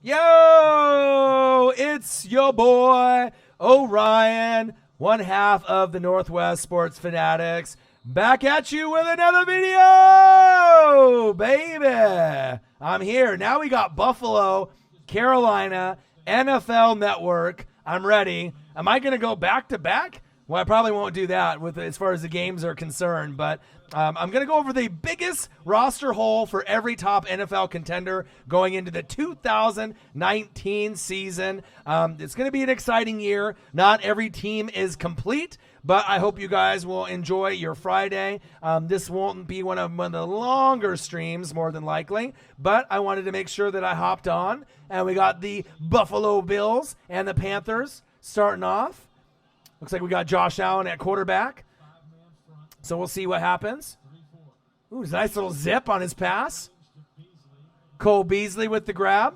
Yo, it's your boy, Orion, one half of the Northwest Sports Fanatics, back at you with another video, baby. I'm here. Now we got Buffalo, Carolina, NFL Network. I'm ready. Am I going to go back to back? Well, I probably won't do that with as far as the games are concerned, but I'm going to go over the biggest roster hole for every top NFL contender going into the 2019 season. It's going to be an exciting year. Not every team is complete, but I hope you guys will enjoy your Friday. This won't be one of the longer streams, more than likely, but I wanted to make sure that I hopped on, and we got the Buffalo Bills and the Panthers starting off. Looks like we got Josh Allen at quarterback. So we'll see what happens. Ooh, nice little zip on his pass. Cole Beasley with the grab.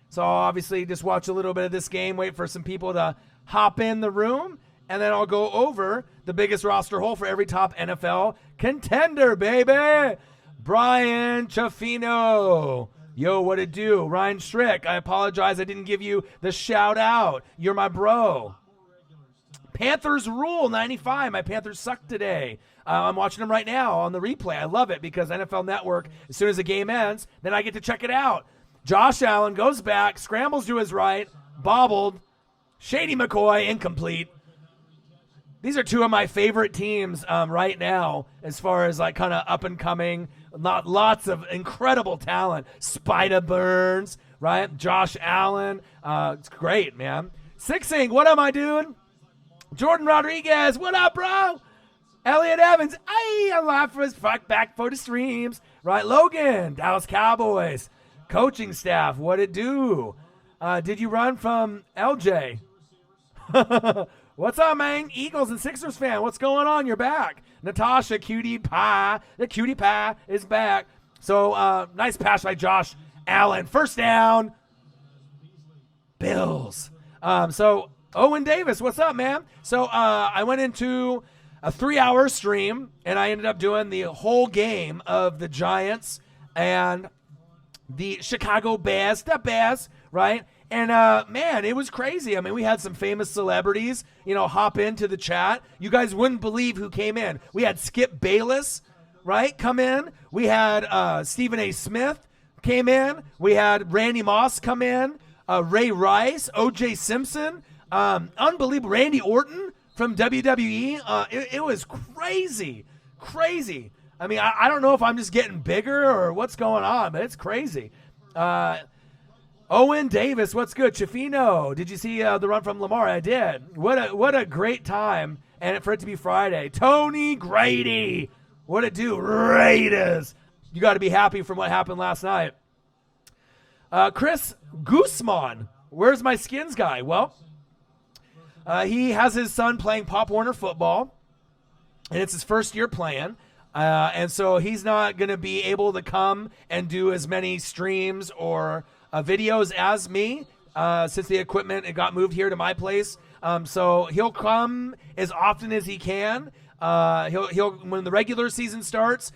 So I'll obviously just watch a little bit of this game, wait for some people to hop in the room, and then I'll go over the biggest roster hole for every top NFL contender, baby. Brian Chaffino. Yo, what it do? Ryan Strick, I apologize I didn't give you the shout out. You're my bro. Panthers rule 95. My Panthers suck today. I'm watching them right now on the replay. I love it because NFL Network, as soon as the game ends, then I get to check it out. Josh Allen goes back, scrambles to his right, bobbled. Shady McCoy, incomplete. These are two of my favorite teams right now as far as like kind of up and coming. Lots of incredible talent. Spida Burns, right? Josh Allen. It's great, man. Sixing, what am I doing? Jordan Rodriguez, what up, bro? Elliot Evans, I'm live for his back for the streams. Right, Logan, Dallas Cowboys. Coaching staff, what it do? Did you run from LJ? What's up, man? Eagles and Sixers fan, what's going on? You're back. Natasha, cutie pie. The cutie pie is back. So, nice pass by Josh Allen. First down. Bills. Owen Davis, what's up, man? So I went into a 3-hour stream, and I ended up doing the whole game of the Giants and the Chicago Bears, right? And, man, it was crazy. I mean, we had some famous celebrities, hop into the chat. You guys wouldn't believe who came in. We had Skip Bayless, right, come in. We had Stephen A. Smith came in. We had Randy Moss come in. Ray Rice, O.J. Simpson. Unbelievable. Randy Orton from WWE. It was crazy. I mean, I don't know if I'm just getting bigger or what's going on, but it's crazy. Owen Davis, what's good? Chafino, did you see the run from Lamar? I did. What a great time, and for it to be Friday. Tony Grady, what it do? Raiders. You got to be happy from what happened last night. Chris Guzman, where's my skins guy? Well, he has his son playing Pop Warner football, and it's his first year playing. And so he's not going to be able to come and do as many streams or videos as me since the equipment it got moved here to my place. So he'll come as often as he can. He'll when the regular season starts,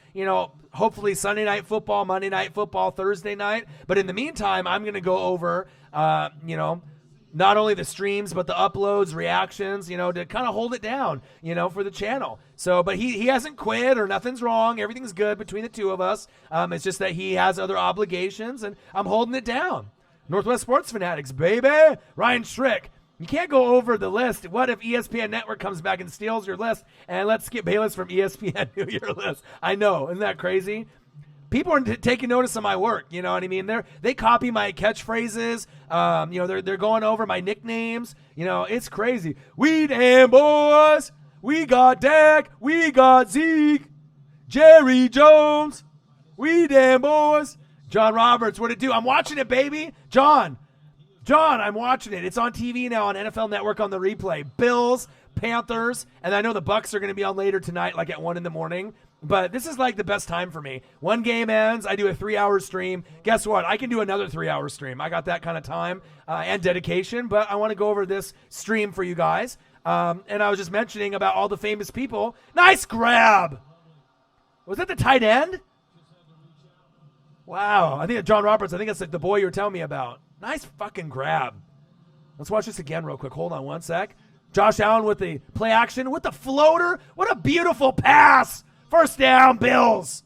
hopefully Sunday night football, Monday night football, Thursday night. But in the meantime, I'm going to go over, not only the streams, but the uploads, reactions, to kind of hold it down, for the channel. So, but he hasn't quit or nothing's wrong. Everything's good between the two of us. It's just that he has other obligations, and I'm holding it down. Northwest Sports Fanatics, baby. Ryan Strick. You can't go over the list. What if ESPN Network comes back and steals your list and lets Skip Bayless from ESPN do your list? I know. Isn't that crazy? People are taking notice of my work. You know what I mean? They copy my catchphrases. They're going over my nicknames. It's crazy. We damn boys. We got Dak. We got Zeke. Jerry Jones. We damn boys. John Roberts, what it do? I'm watching it, baby. John, I'm watching it. It's on TV now on NFL Network on the replay. Bills, Panthers, and I know the Bucks are going to be on later tonight, like at 1 a.m. But this is like the best time for me. One game ends, I do a 3-hour stream. Guess what? I can do another 3-hour stream. I got that kind of time and dedication, but I want to go over this stream for you guys. And I was just mentioning about all the famous people. Nice grab. Was that the tight end? Wow. I think John Roberts, I think that's like the boy you were telling me about. Nice fucking grab. Let's watch this again real quick. Hold on one sec. Josh Allen with the play action, with the floater. What a beautiful pass. First down, Bills.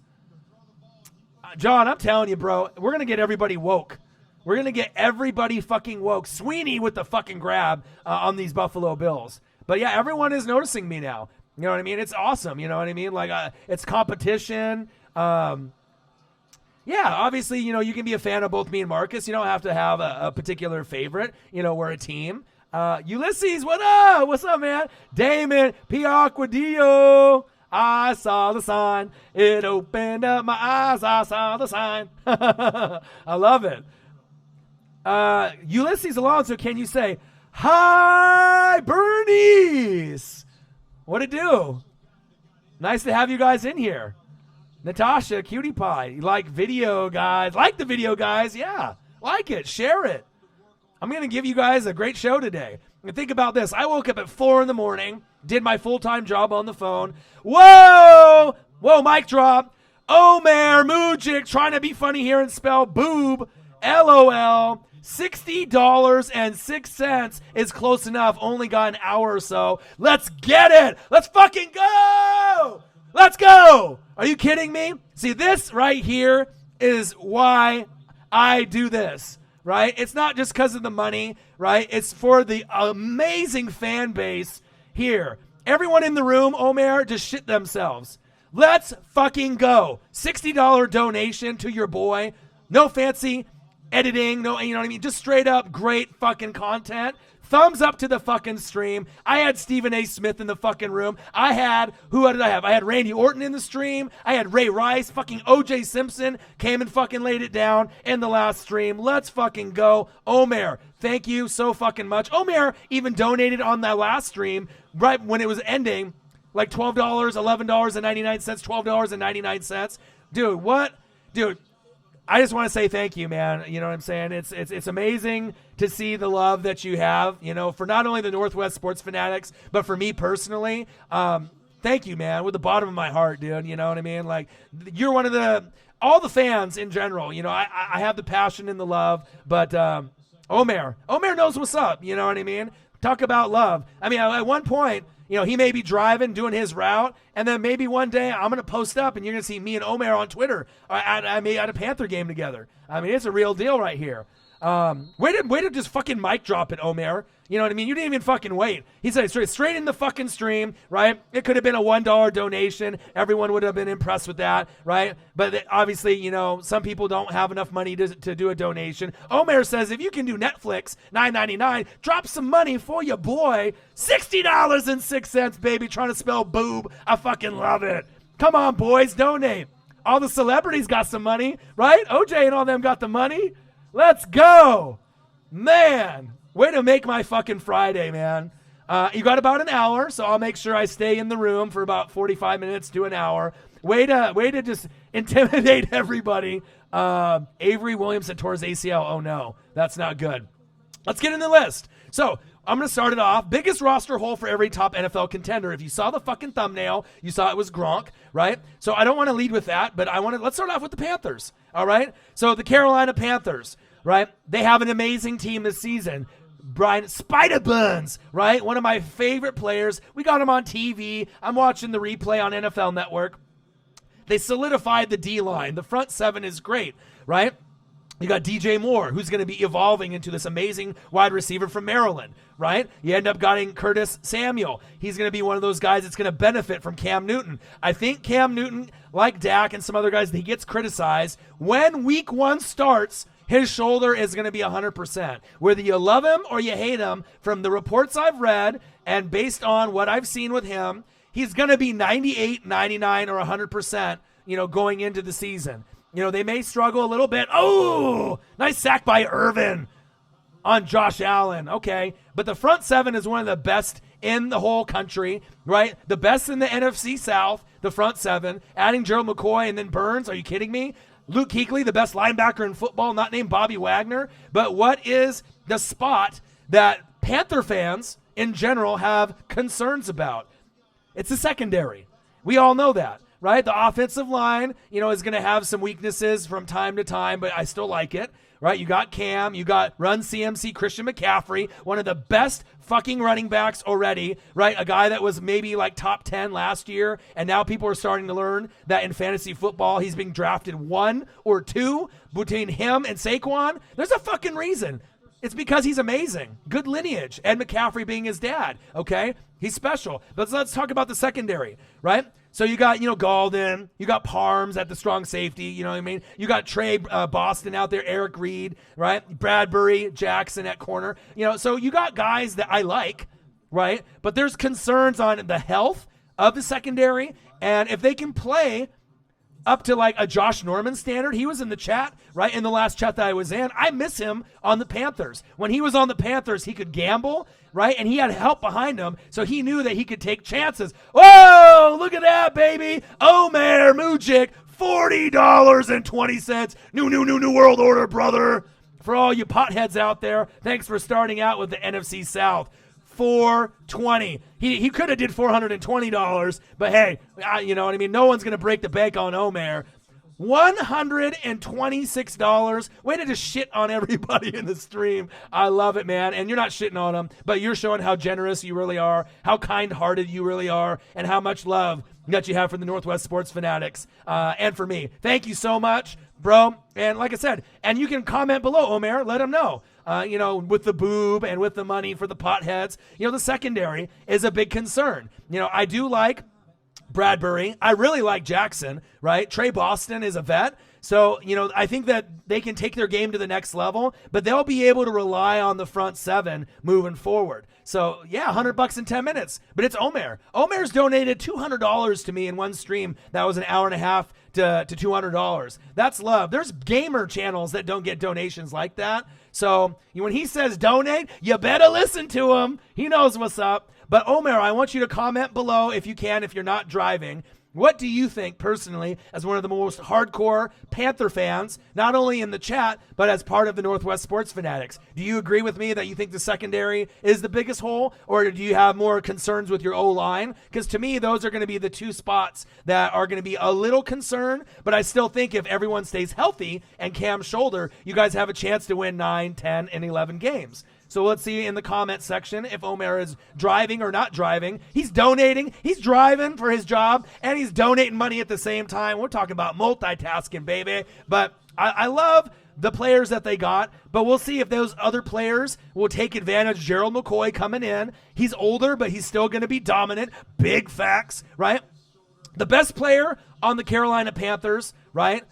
John, I'm telling you, bro, we're going to get everybody woke. We're going to get everybody fucking woke. Sweeney with the fucking grab on these Buffalo Bills. But yeah, everyone is noticing me now. You know what I mean? It's awesome. You know what I mean? Like, it's competition. Yeah, obviously, you know, you can be a fan of both me and Marcus. You don't have to have a particular favorite. You know, we're a team. Ulysses, what up? What's up, man? Damon, Piaquadillo. I saw the sign. It opened up my eyes. I saw the sign. I love it. Ulysses Alonso, can you say, hi, Bernice? What it do? Nice to have you guys in here. Natasha, cutie pie. You like video, guys? Like the video, guys? Yeah. Like it. Share it. I'm going to give you guys a great show today. And think about this. I woke up at 4 in the morning, did my full-time job on the phone. Whoa! Whoa, mic drop. Omer Mujic trying to be funny here and spell boob. LOL. $60.06 is close enough. Only got an hour or so. Let's get it. Let's fucking go. Let's go. Are you kidding me? See, this right here is why I do this, right? It's not just because of the money, right? It's for the amazing fan base here. Everyone in the room, Omer, just shit themselves. Let's fucking go. $60 donation to your boy. No fancy editing, no, you know what I mean? Just straight up great fucking content. Thumbs up to the fucking stream. I had Stephen A. Smith in the fucking room. Who did I have? I had Randy Orton in the stream. I had Ray Rice. Fucking O.J. Simpson came and fucking laid it down in the last stream. Let's fucking go. Omer, thank you so fucking much. Omer even donated on that last stream right when it was ending, like $12, $11.99, $12.99. Dude, what? Dude, I just want to say thank you, man. You know what I'm saying? It's amazing to see the love that you have, you know, for not only the Northwest Sports Fanatics, but for me personally. Thank you, man, with the bottom of my heart, dude. You know what I mean? Like, you're one of all the fans in general. You know, I have the passion and the love, but Omer knows what's up. You know what I mean? Talk about love. I mean, at one point, you know, he may be driving, doing his route, and then maybe one day I'm going to post up and you're going to see me and Omer on Twitter at a Panther game together. I mean, it's a real deal right here. Way to just fucking mic drop it, Omer. You know what I mean? You didn't even fucking wait. He said straight in the fucking stream, right? It could have been a $1 donation. Everyone would have been impressed with that, right? But obviously, you know, some people don't have enough money to do a donation. Omer says, if you can do Netflix, $9.99, drop some money for your boy. $60.06, baby, trying to spell boob. I fucking love it. Come on, boys, donate. All the celebrities got some money, right? OJ and all them got the money. Let's go. Man, way to make my fucking Friday, man. You got about an hour, so I'll make sure I stay in the room for about 45 minutes to an hour. Way to just intimidate everybody. Avery Williamson tore his ACL. Oh, no, that's not good. Let's get in the list. So I'm going to start it off. Biggest roster hole for every top NFL contender. If you saw the fucking thumbnail, you saw it was Gronk, right? So I don't want to lead with that, but let's start off with the Panthers, all right? So the Carolina Panthers, right? They have an amazing team this season. Brian Spider-Buns, right? One of my favorite players. We got him on TV. I'm watching the replay on NFL Network. They solidified the D-line. The front seven is great, right? You got DJ Moore, who's going to be evolving into this amazing wide receiver from Maryland, right? You end up getting Curtis Samuel. He's going to be one of those guys that's going to benefit from Cam Newton. I think Cam Newton, like Dak and some other guys, he gets criticized. When week one starts, his shoulder is going to be 100%. Whether you love him or you hate him, from the reports I've read and based on what I've seen with him, he's going to be 98, 99, or 100%, you know, going into the season. You know, they may struggle a little bit. Oh, nice sack by Irvin on Josh Allen. Okay, but the front seven is one of the best in the whole country, right? The best in the NFC South, the front seven. Adding Gerald McCoy and then Burns, are you kidding me? Luke Kuechly, the best linebacker in football, not named Bobby Wagner. But what is the spot that Panther fans in general have concerns about? It's the secondary. We all know that. right? The offensive line, is going to have some weaknesses from time to time, but I still like it, right? You got Cam, you got Run CMC Christian McCaffrey, one of the best fucking running backs already, right? A guy that was maybe like top 10 last year, and now people are starting to learn that in fantasy football, he's being drafted 1 or 2 between him and Saquon. There's a fucking reason. It's because he's amazing. Good lineage. Ed McCaffrey being his dad, okay? He's special. But let's talk about the secondary, right? So you got, Golden. You got Parms at the strong safety. You know what I mean? You got Trey Boston out there, Eric Reed, right? Bradbury, Jackson at corner. So you got guys that I like, right? But there's concerns on the health of the secondary. And if they can play up to like a Josh Norman standard. He was in the chat, right? In the last chat that I was in. I miss him on the Panthers. When he was on the Panthers, he could gamble, right? And he had help behind him, so he knew that he could take chances. Whoa, look at that, baby. Omer Mujic, $40.20. New world order, brother. For all you potheads out there, thanks for starting out with the NFC South. $420. He could have did $420, but hey, you know what I mean? No one's going to break the bank on Omer. $126. Way to just shit on everybody in the stream. I love it, man. And you're not shitting on them, but you're showing how generous you really are, how kind-hearted you really are, and how much love that you have for the Northwest Sports Fanatics and for me. Thank you so much, bro. And like I said, and you can comment below, Omer. Let them know. With the boob and with the money for the potheads, the secondary is a big concern. I do like Bradbury. I really like Jackson, right? Trey Boston is a vet. So, I think that they can take their game to the next level, but they'll be able to rely on the front seven moving forward. So, yeah, $100 in 10 minutes, but it's Omer. Omer's donated $200 to me in one stream. That was an hour and a half to $200. That's love. There's gamer channels that don't get donations like that. So when he says donate, you better listen to him. He knows what's up. But Omer, I want you to comment below if you can, if you're not driving. What do you think personally, as one of the most hardcore Panther fans, not only in the chat, but as part of the Northwest Sports Fanatics? Do you agree with me that you think the secondary is the biggest hole, or do you have more concerns with your O-line? Because to me, those are going to be the two spots that are going to be a little concerned, but I still think if everyone stays healthy and Cam's shoulder, you guys have a chance to win 9, 10, and 11 games. So let's see in the comment section if Omer is driving or not driving. He's donating, he's driving for his job, and he's donating money at the same time. We're talking about multitasking, baby. But I love the players that they got, but we'll see if those other players will take advantage. Gerald McCoy coming in. He's older, but he's still going to be dominant. Big facts, right? The best player on the Carolina Panthers, right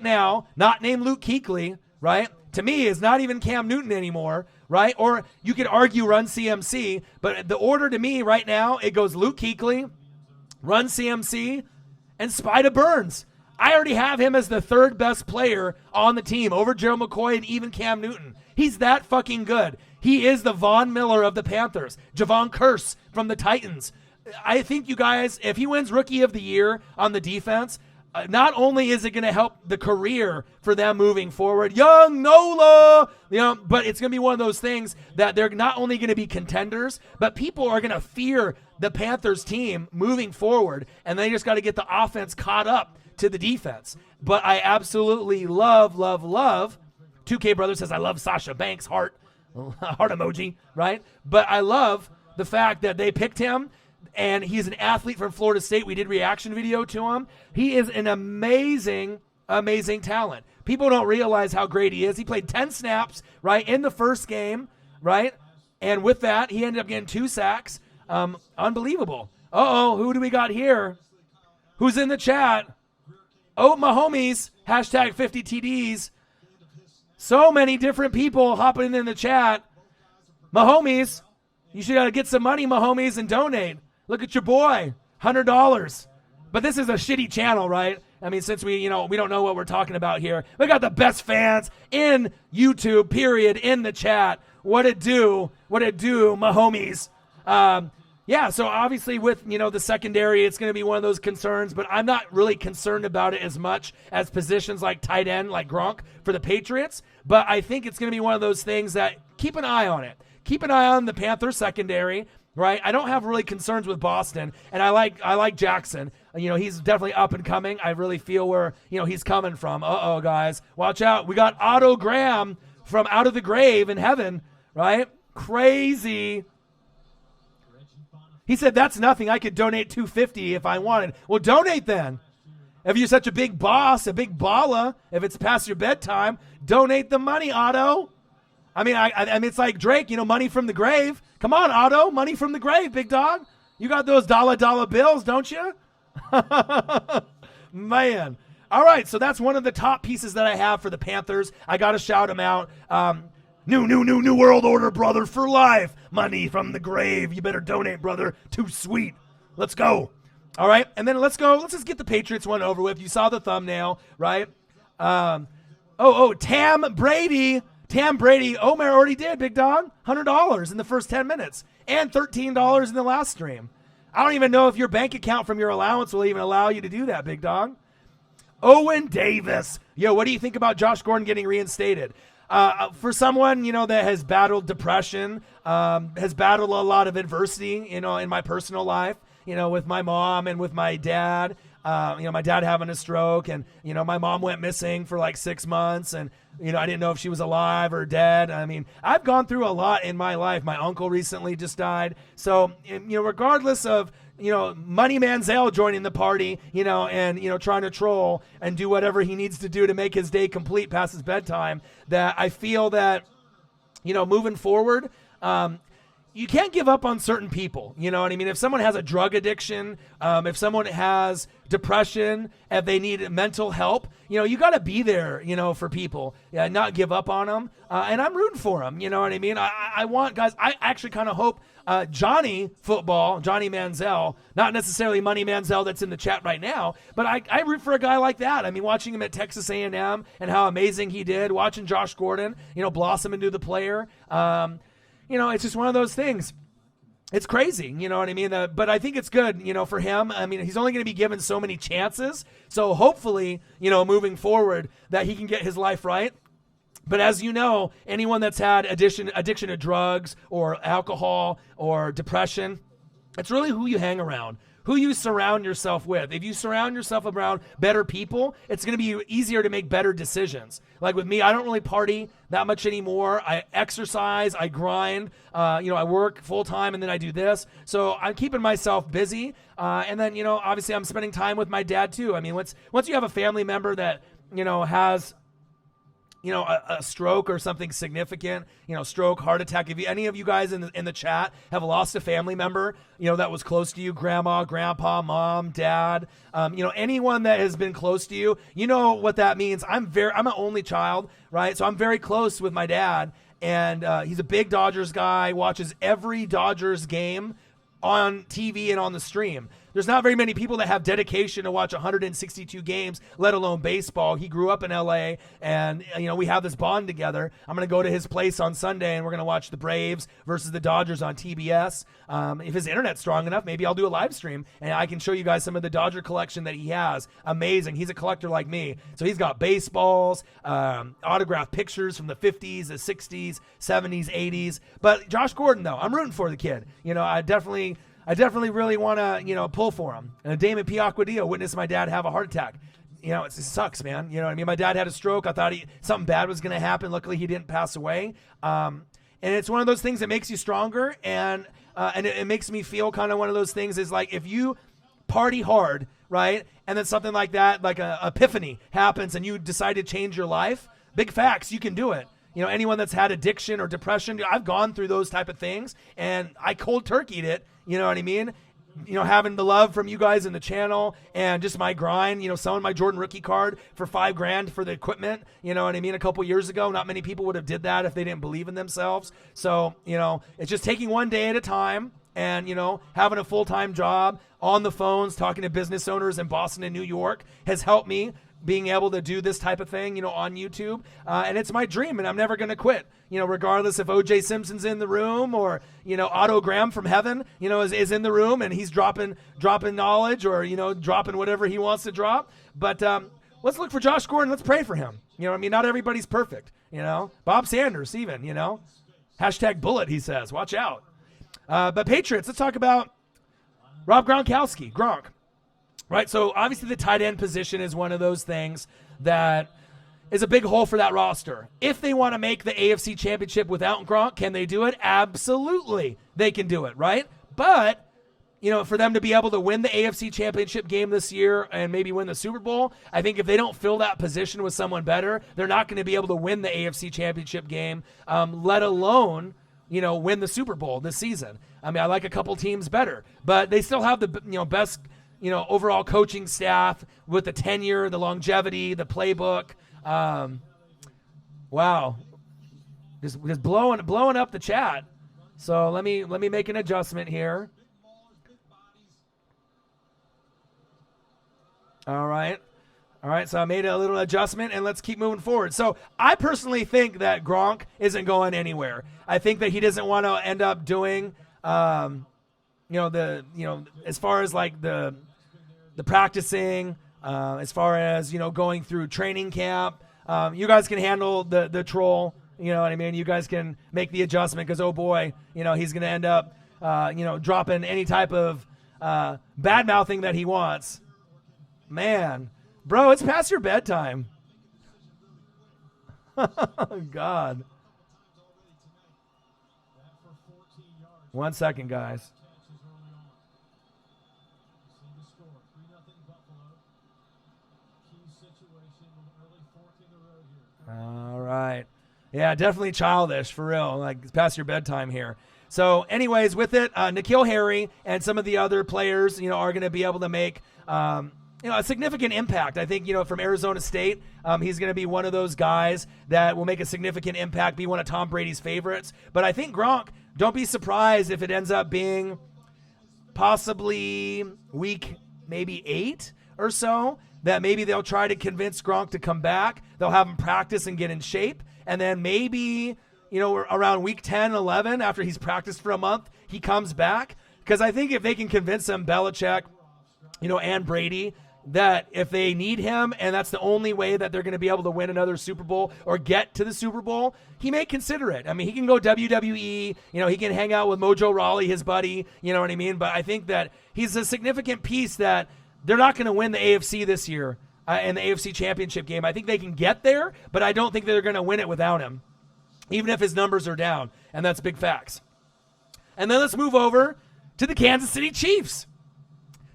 now, not named Luke Kuechly, right? To me, is not even Cam Newton anymore, right? Or you could argue Run CMC, but the order to me right now, it goes Luke Kuechly, Run CMC, and Spida Burns. I already have him as the third best player on the team over Gerald McCoy and even Cam Newton. He's that fucking good. He is the Von Miller of the Panthers, Javon Curse from the Titans. I think you guys, if he wins Rookie of the Year on the defense, not only is it going to help the career for them moving forward, young Nola, but it's going to be one of those things that they're not only going to be contenders, but people are going to fear the Panthers team moving forward, and they just got to get the offense caught up to the defense. But I absolutely love 2K Brother says, I love Sasha Banks, heart emoji, right? But I love the fact that they picked him, and he's an athlete from Florida State. We did reaction video to him. He is an amazing talent. People don't realize how great he is. He played 10 snaps, right, in the first game, right? And with that, he ended up getting 2 sacks. Unbelievable. Who do we got here? Who's in the chat? Oh, my homies, hashtag 50 TDs. So many different people hopping in the chat. My homies, you should gotta get some money, my homies, and donate. Look at your boy, $100. But this is a shitty channel, right? I mean, since we don't know what we're talking about here. We got the best fans in YouTube, period, in the chat. What it do, my homies. So obviously with, the secondary, it's going to be one of those concerns, but I'm not really concerned about it as much as positions like tight end, like Gronk for the Patriots. But I think it's going to be one of those things that keep an eye on it. Keep an eye on the Panthers secondary. right? I don't have really concerns with Boston, and I like Jackson. He's definitely up and coming. I really feel where, he's coming from. Uh-oh, guys. Watch out. We got Otto Graham from out of the grave in heaven, right? Crazy. He said, that's nothing. I could donate $250 if I wanted. Well, donate then. If you're such a big boss, a big balla, if it's past your bedtime, donate the money, Otto. I mean, it's like Drake, money from the grave. Come on, Otto, money from the grave, big dog. You got those dollar bills, don't you? Man. All right, so that's one of the top pieces that I have for the Panthers. I got to shout them out. New world order, brother, for life. Money from the grave. You better donate, brother. Too sweet. Let's go. All right, and then let's go. Let's just get the Patriots one over with. You saw the thumbnail, right? Tam Brady. Tam Brady. Omer already did, big dog. $100 in the first 10 minutes and $13 in the last stream. I don't even know if your bank account from your allowance will even allow you to do that, big dog. Owen Davis. Yo, what do you think about Josh Gordon getting reinstated? For someone, that has battled depression, has battled a lot of adversity, in my personal life, with my mom and with my dad, my dad having a stroke and, my mom went missing for like 6 months and, I didn't know if she was alive or dead. I mean, I've gone through a lot in my life. My uncle recently just died. So, regardless of, Money Manziel joining the party, and, trying to troll and do whatever he needs to do to make his day complete past his bedtime, that I feel that, moving forward, you can't give up on certain people. You know what I mean? If someone has a drug addiction, if someone has depression, if they need mental help, you got to be there, for people, not give up on them. And I'm rooting for them. You know what I mean? I want guys, I actually kind of hope Johnny Manziel, not necessarily Money Manziel that's in the chat right now, but I root for a guy like that. I mean, watching him at Texas A&M and how amazing he did, watching Josh Gordon, blossom into the player. It's just one of those things. It's crazy, you know what I mean? But I think it's good, for him. I mean, he's only going to be given so many chances. So hopefully, moving forward, that he can get his life right. But as you know, anyone that's had addiction to drugs or alcohol or depression, it's really who you hang around, who you surround yourself with. If you surround yourself around better people, it's going to be easier to make better decisions. Like with me, I don't really party that much anymore. I exercise, I grind, I work full time, and then I do this. So I'm keeping myself busy. And then, obviously I'm spending time with my dad too. I mean, once you have a family member that, has a stroke or something significant, stroke, heart attack. If any of you guys in the chat have lost a family member, that was close to you, grandma, grandpa, mom, dad, anyone that has been close to you, you know what that means. I'm an only child, right? So I'm very close with my dad, and he's a big Dodgers guy, watches every Dodgers game on TV and on the stream. There's not very many people that have dedication to watch 162 games, let alone baseball. He grew up in LA, and we have this bond together. I'm going to go to his place on Sunday, and we're going to watch the Braves versus the Dodgers on TBS. If his internet's strong enough, maybe I'll do a live stream, and I can show you guys some of the Dodger collection that he has. Amazing. He's a collector like me. So he's got baseballs, autographed pictures from the 50s, the 60s, 70s, 80s. But Josh Gordon, though, I'm rooting for the kid. I definitely really want to, pull for him. And Damon Piacquadio witnessed my dad have a heart attack. It sucks, man. You know what I mean? My dad had a stroke. I thought something bad was going to happen. Luckily, he didn't pass away. And it's one of those things that makes you stronger. And it makes me feel kind of one of those things is like if you party hard, right? And then something like that, like a epiphany happens and you decide to change your life, big facts, you can do it. Anyone that's had addiction or depression, I've gone through those type of things, and I cold turkeyed it. You know what I mean? Having the love from you guys in the channel and just my grind, selling my Jordan rookie card for $5,000 for the equipment, you know what I mean? A couple years ago, not many people would have did that if they didn't believe in themselves. So, it's just taking one day at a time and, having a full-time job on the phones, talking to business owners in Boston and New York has helped me being able to do this type of thing, on YouTube. And it's my dream, and I'm never going to quit, regardless if O.J. Simpson's in the room or, Otto Graham from heaven, is in the room and he's dropping knowledge or, dropping whatever he wants to drop. But let's look for Josh Gordon. Let's pray for him. Not everybody's perfect, Bob Sanders even, #bullet, he says. Watch out. But Patriots, let's talk about Rob Gronkowski, Gronk. Right, so obviously the tight end position is one of those things that is a big hole for that roster. If they want to make the AFC Championship without Gronk, can they do it? Absolutely, they can do it, right? But, for them to be able to win the AFC Championship game this year and maybe win the Super Bowl, I think if they don't fill that position with someone better, they're not going to be able to win the AFC Championship game, let alone, win the Super Bowl this season. I mean, I like a couple teams better, but they still have the, best overall coaching staff with the tenure, the longevity, the playbook. Wow, just blowing up the chat. So let me make an adjustment here. All right. So I made a little adjustment, and let's keep moving forward. So I personally think that Gronk isn't going anywhere. I think that he doesn't want to end up doing, as far as like the practicing, as far as, going through training camp. You guys can handle the troll, you know what I mean? You guys can make the adjustment because, oh boy, he's going to end up, dropping any type of bad-mouthing that he wants. Man, bro, it's past your bedtime. God. 1 second, guys. All right. Yeah, definitely childish, for real. Like, it's past your bedtime here. So, anyways, with it, N'Keal Harry and some of the other players, are going to be able to make, a significant impact. I think, from Arizona State, he's going to be one of those guys that will make a significant impact, be one of Tom Brady's favorites. But I think Gronk, don't be surprised if it ends up being possibly week maybe 8 or so, that maybe they'll try to convince Gronk to come back. They'll have him practice and get in shape. And then maybe, around week 10, 11, after he's practiced for a month, he comes back. Because I think if they can convince him, Belichick, and Brady, that if they need him and that's the only way that they're going to be able to win another Super Bowl or get to the Super Bowl, he may consider it. I mean, he can go WWE, he can hang out with Mojo Rawley, his buddy, you know what I mean? But I think that he's a significant piece that they're not going to win the AFC this year in the AFC Championship game. I think they can get there, but I don't think they're going to win it without him, even if his numbers are down, and that's big facts. And then let's move over to the Kansas City Chiefs.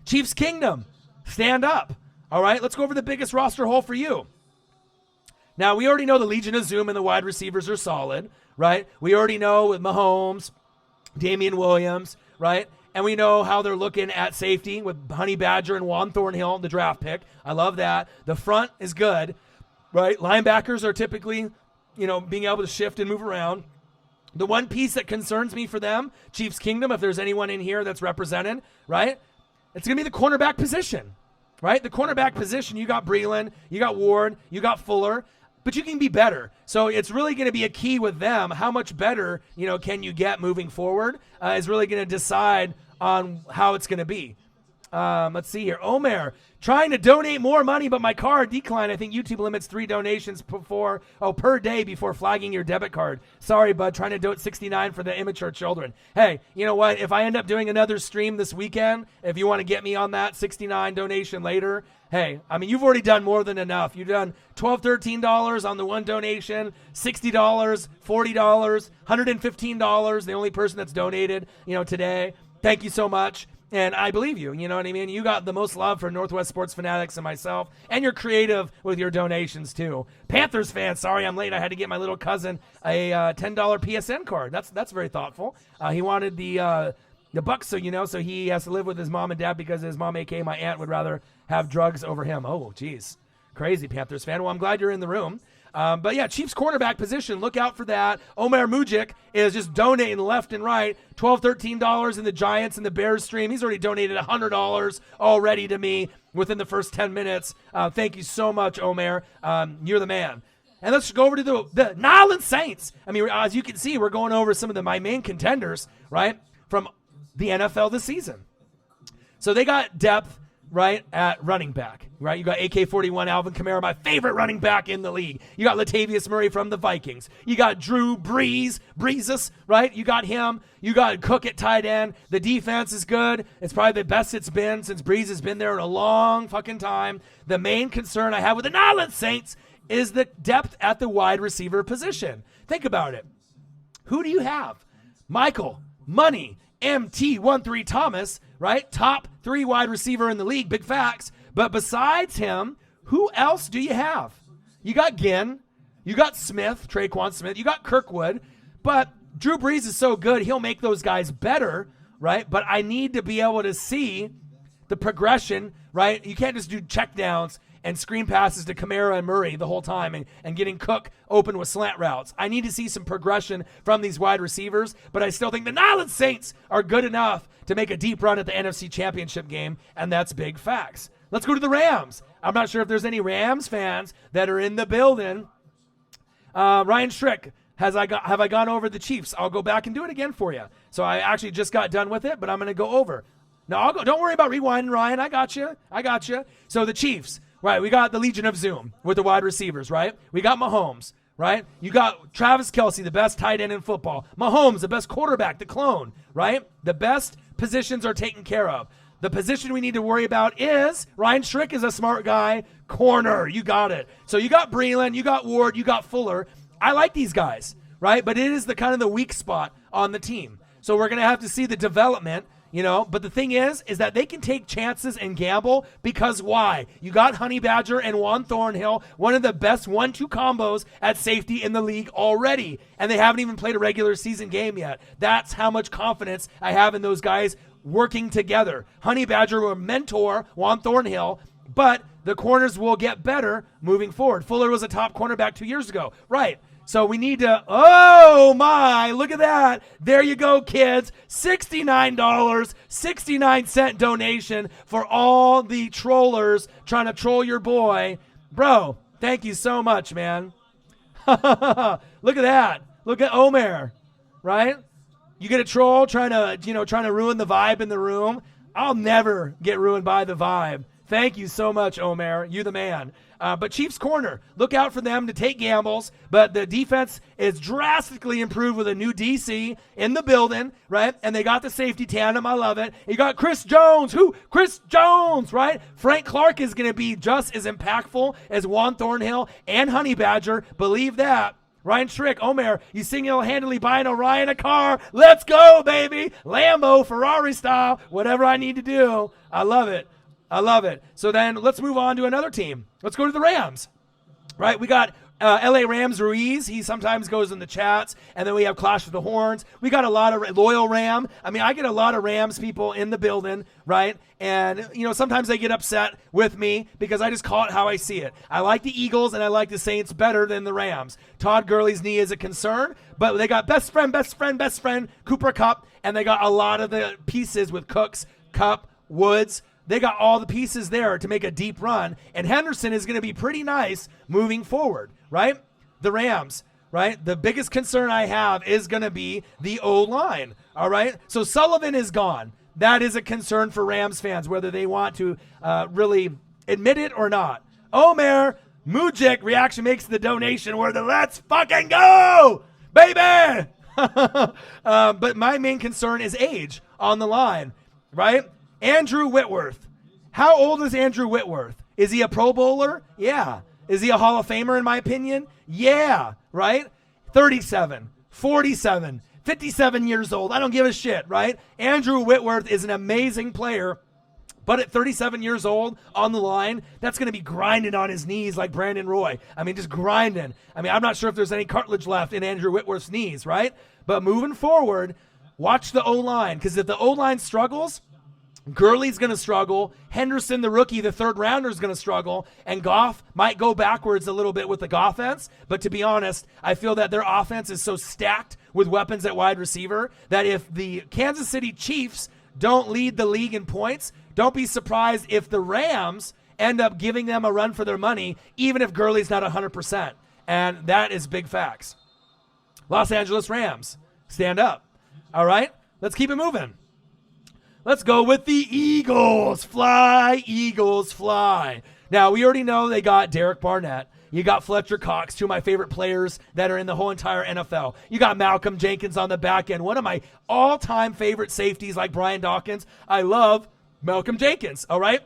Chiefs Kingdom, stand up. All right, let's go over the biggest roster hole for you. Now, we already know the Legion of Zoom and the wide receivers are solid, right? We already know with Mahomes, Damian Williams, right? And we know how they're looking at safety with Honey Badger and Juan Thornhill, the draft pick. I love that. The front is good, right? Linebackers are typically, being able to shift and move around. The one piece that concerns me for them, Chiefs Kingdom, if there's anyone in here that's represented, right? It's going to be the cornerback position, right? The cornerback position, you got Breeland, you got Ward, you got Fuller, but you can be better. So it's really going to be a key with them. How much better, can you get moving forward is really going to decide on how it's going to be. Let's see here. Omer, trying to donate more money, but my card declined. I think YouTube limits 3 donations per day before flagging your debit card. Sorry, bud, trying to donate $69 for the immature children. Hey, you know what? If I end up doing another stream this weekend, if you want to get me on that $69 donation later, hey, I mean, you've already done more than enough. You've done $12, $13 on the one donation, $60, $40, $115, the only person that's donated, today. Thank you so much. And I believe you, you know what I mean? You got the most love for Northwest Sports Fanatics and myself, and you're creative with your donations too. Panthers fans, sorry I'm late. I had to get my little cousin a $10 PSN card. That's very thoughtful. He wanted the Bucks, so he has to live with his mom and dad because his mom, aka my aunt, would rather have drugs over him. Oh, geez. Crazy Panthers fan. Well, I'm glad you're in the room. But yeah, Chiefs cornerback position, look out for that. Omer Mujic is just donating left and right. $12, $13 in the Giants and the Bears stream. He's already donated $100 already to me within the first 10 minutes. Thank you so much, Omer. You're the man. And let's go over to the Nylon Saints. I mean, as you can see, we're going over some of my main contenders, right, from the NFL this season. So they got depth. right, at running back, right? You got AK-41 Alvin Kamara, my favorite running back in the league. You got Latavius Murray from the Vikings. You got Drew Brees, right? You got him. You got Cook at tight end. The defense is good. It's probably the best it's been since Brees has been there in a long fucking time. The main concern I have with the New Orleans Saints is the depth at the wide receiver position. Think about it. Who do you have? Michael, Money, MT13 Thomas, right? Top 3 wide receiver in the league, big facts. But besides him, who else do you have? You got Ginn, you got Smith, Traquan Smith, you got Kirkwood, but Drew Brees is so good, he'll make those guys better, right? But I need to be able to see the progression, right? You can't just do check downs and screen passes to Kamara and Murray the whole time and getting Cook open with slant routes. I need to see some progression from these wide receivers, but I still think the New Orleans Saints are good enough to make a deep run at the NFC Championship game, and that's big facts. Let's go to the Rams. I'm not sure if there's any Rams fans that are in the building. Ryan Strick, have I gone over the Chiefs? I'll go back and do it again for you. So I actually just got done with it, but I'm going to go over. No, I'll go. Don't worry about rewinding, Ryan. I got you. So the Chiefs. Right, we got the Legion of Zoom with the wide receivers, right? We got Mahomes, right? You got Travis Kelce, the best tight end in football. Mahomes, the best quarterback, the clone, right? The best positions are taken care of. The position we need to worry about is, Ryan Strick is a smart guy, corner. You got it. So you got Breeland, you got Ward, you got Fuller. I like these guys, right? But it is the kind of the weak spot on the team. So we're going to have to see the development. But the thing is that they can take chances and gamble because why? You got Honey Badger and Juan Thornhill, one of the best 1-2 combos at safety in the league already, and they haven't even played a regular season game yet. That's how much confidence I have in those guys working together. Honey Badger will mentor Juan Thornhill, but the corners will get better moving forward. Fuller was a top cornerback 2 years ago. Right. So we need to, oh my, look at that. There you go, kids. $69, 69-cent donation for all the trollers trying to troll your boy. Bro, thank you so much, man. Look at that. Look at Omer, right? You get a troll trying to ruin the vibe in the room. I'll never get ruined by the vibe. Thank you so much, Omer. You the man. But Chiefs corner, look out for them to take gambles. But the defense is drastically improved with a new DC in the building, right? And they got the safety tandem. I love it. You got Chris Jones. Chris Jones, right? Frank Clark is going to be just as impactful as Juan Thornhill and Honey Badger. Believe that. Ryan Strick, Omer, you single-handedly buying Orion a car. Let's go, baby. Lambo, Ferrari style, whatever I need to do. I love it. So then let's move on to another team. Let's go to the Rams, right? We got LA Rams Ruiz. He sometimes goes in the chats. And then we have Clash of the Horns. We got a lot of loyal Ram. I get a lot of Rams people in the building, right? And, sometimes they get upset with me because I just call it how I see it. I like the Eagles and I like the Saints better than the Rams. Todd Gurley's knee is a concern, but they got best friend, Cooper Kupp, and they got a lot of the pieces with Cooks, Kupp, Woods. They got all the pieces there to make a deep run, and Henderson is going to be pretty nice moving forward, right? The Rams, right? The biggest concern I have is going to be the O-line, all right? So Sullivan is gone. That is a concern for Rams fans, whether they want to really admit it or not. Omer Mujik reaction makes the donation worth it. Let's fucking go, baby! But my main concern is age on the line, right? Andrew Whitworth. How old is Andrew Whitworth? Is he a Pro Bowler? Yeah. Is he a Hall of Famer in my opinion? Yeah, right? 37, 47, 57 years old. I don't give a shit, right? Andrew Whitworth is an amazing player, but at 37 years old on the line, that's going to be grinding on his knees like Brandon Roy. Just grinding. I'm not sure if there's any cartilage left in Andrew Whitworth's knees, right? But moving forward, watch the O-line, because if the O-line struggles, Gurley's going to struggle. Henderson, the rookie, the third rounder, is going to struggle. And Goff might go backwards a little bit with the offense. But to be honest, I feel that their offense is so stacked with weapons at wide receiver that if the Kansas City Chiefs don't lead the league in points, don't be surprised if the Rams end up giving them a run for their money, even if Gurley's not 100%. And that is big facts. Los Angeles Rams, stand up. All right, let's keep it moving. Let's go with the Eagles. Fly, Eagles, fly. Now, we already know they got Derek Barnett. You got Fletcher Cox, two of my favorite players that are in the whole entire NFL. You got Malcolm Jenkins on the back end, one of my all-time favorite safeties like Brian Dawkins. I love Malcolm Jenkins, all right?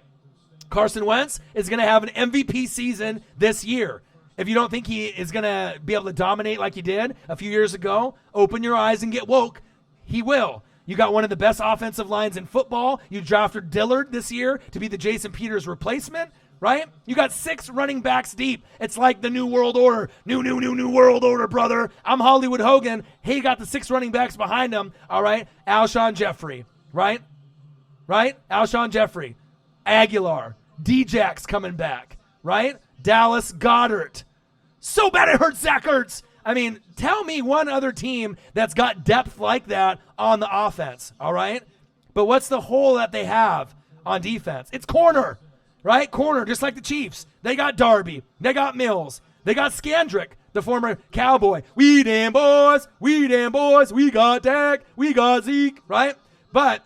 Carson Wentz is going to have an MVP season this year. If you don't think he is going to be able to dominate like he did a few years ago, open your eyes and get woke. He will. You got one of the best offensive lines in football. You drafted Dillard this year to be the Jason Peters replacement. Right? You got 6 running backs deep. It's like the new world order. New world order, brother. I'm Hollywood Hogan. He got the 6 running backs behind him. All right? Alshon Jeffrey. Right? Alshon Jeffrey. Aguilar. D-Jack's coming back. Right? Dallas Goedert. So bad it hurts Zach Ertz. I mean, tell me one other team that's got depth like that on the offense. All right? But what's the hole that they have on defense? It's corner. Right? Corner, just like the Chiefs. They got Darby. They got Mills. They got Skandrick, the former Cowboy. We damn boys. We got Dak. We got Zeke. Right? But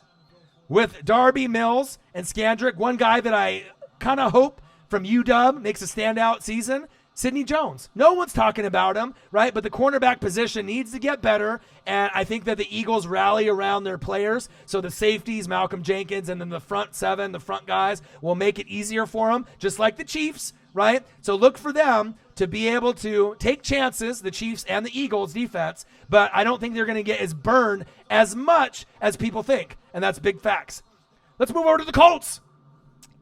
with Darby, Mills, and Skandrick, one guy that I kind of hope from UW makes a standout season, Sidney Jones. No one's talking about him, right? But the cornerback position needs to get better, and I think that the Eagles rally around their players. So the safeties, Malcolm Jenkins, and then the front 7, the front guys, will make it easier for them, just like the Chiefs, right? So look for them to be able to take chances, the Chiefs and the Eagles defense, but I don't think they're going to get as burned as much as people think, and that's big facts. Let's move over to the Colts.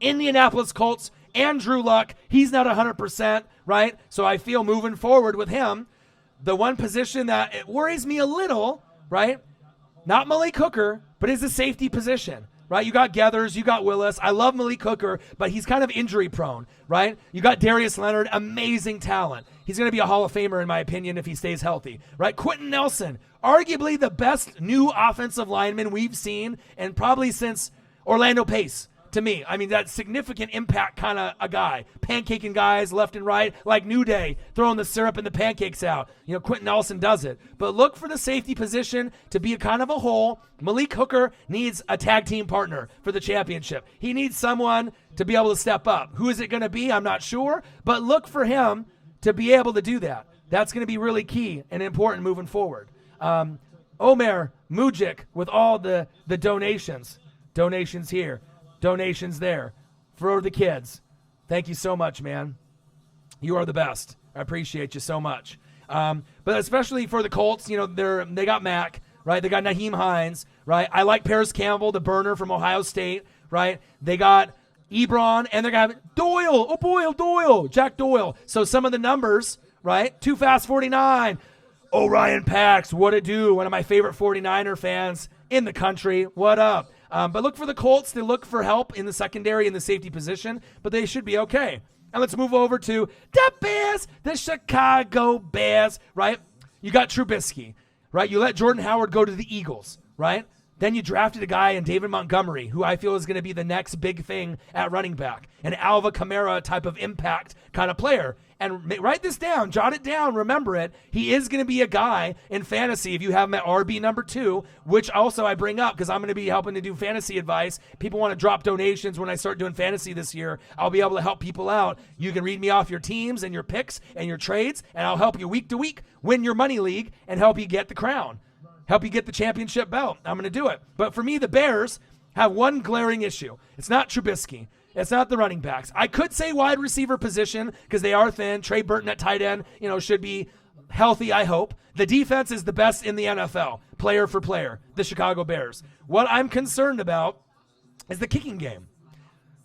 Indianapolis Colts. Andrew Luck, he's not 100%, right? So I feel moving forward with him, the one position that it worries me a little, right? Not Malik Hooker, but is the safety position, right? You got Geathers, you got Willis. I love Malik Hooker, but he's kind of injury prone, right? You got Darius Leonard, amazing talent. He's going to be a Hall of Famer, in my opinion, if he stays healthy, right? Quentin Nelson, arguably the best new offensive lineman we've seen, and probably since Orlando Pace. To me, I mean, that significant impact kind of a guy. Pancaking guys left and right, like New Day, throwing the syrup and the pancakes out. You know, Quentin Nelson does it. But look for the safety position to be a kind of a hole. Malik Hooker needs a tag team partner for the championship. He needs someone to be able to step up. Who is it going to be? I'm not sure. But look for him to be able to do that. That's going to be really key and important moving forward. Omer Mujik with all the donations. Donations here. Donations there for the kids. Thank you so much, man. You are the best. I appreciate you so much. But especially for the Colts, you know, they got Mack, right? They got Naheem Hines, right? I like Paris Campbell, the burner from Ohio State, right? They got Ebron, and they're going to have Doyle, Jack Doyle. So some of the numbers, right? Too Fast 49. Orion Pax, what it do? One of my favorite 49er fans in the country. What up? But look for the Colts to look for help in the secondary and the safety position, but they should be okay. And let's move over to the Bears, the Chicago Bears, right? You got Trubisky, right? You let Jordan Howard go to the Eagles, right? Then you drafted a guy in David Montgomery, who I feel is going to be the next big thing at running back, an Alva Kamara type of impact kind of player. And write this down, jot it down, remember it. He is going to be a guy in fantasy if you have him at RB number 2, which also I bring up because I'm going to be helping to do fantasy advice. People want to drop donations when I start doing fantasy this year. I'll be able to help people out. You can read me off your teams and your picks and your trades, and I'll help you week to week win your money league and help you get the crown, help you get the championship belt. I'm going to do it. But for me, the Bears have one glaring issue. It's not Trubisky. It's not the running backs. I could say wide receiver position because they are thin. Trey Burton at tight end, should be healthy, I hope. The defense is the best in the NFL, player for player, the Chicago Bears. What I'm concerned about is the kicking game.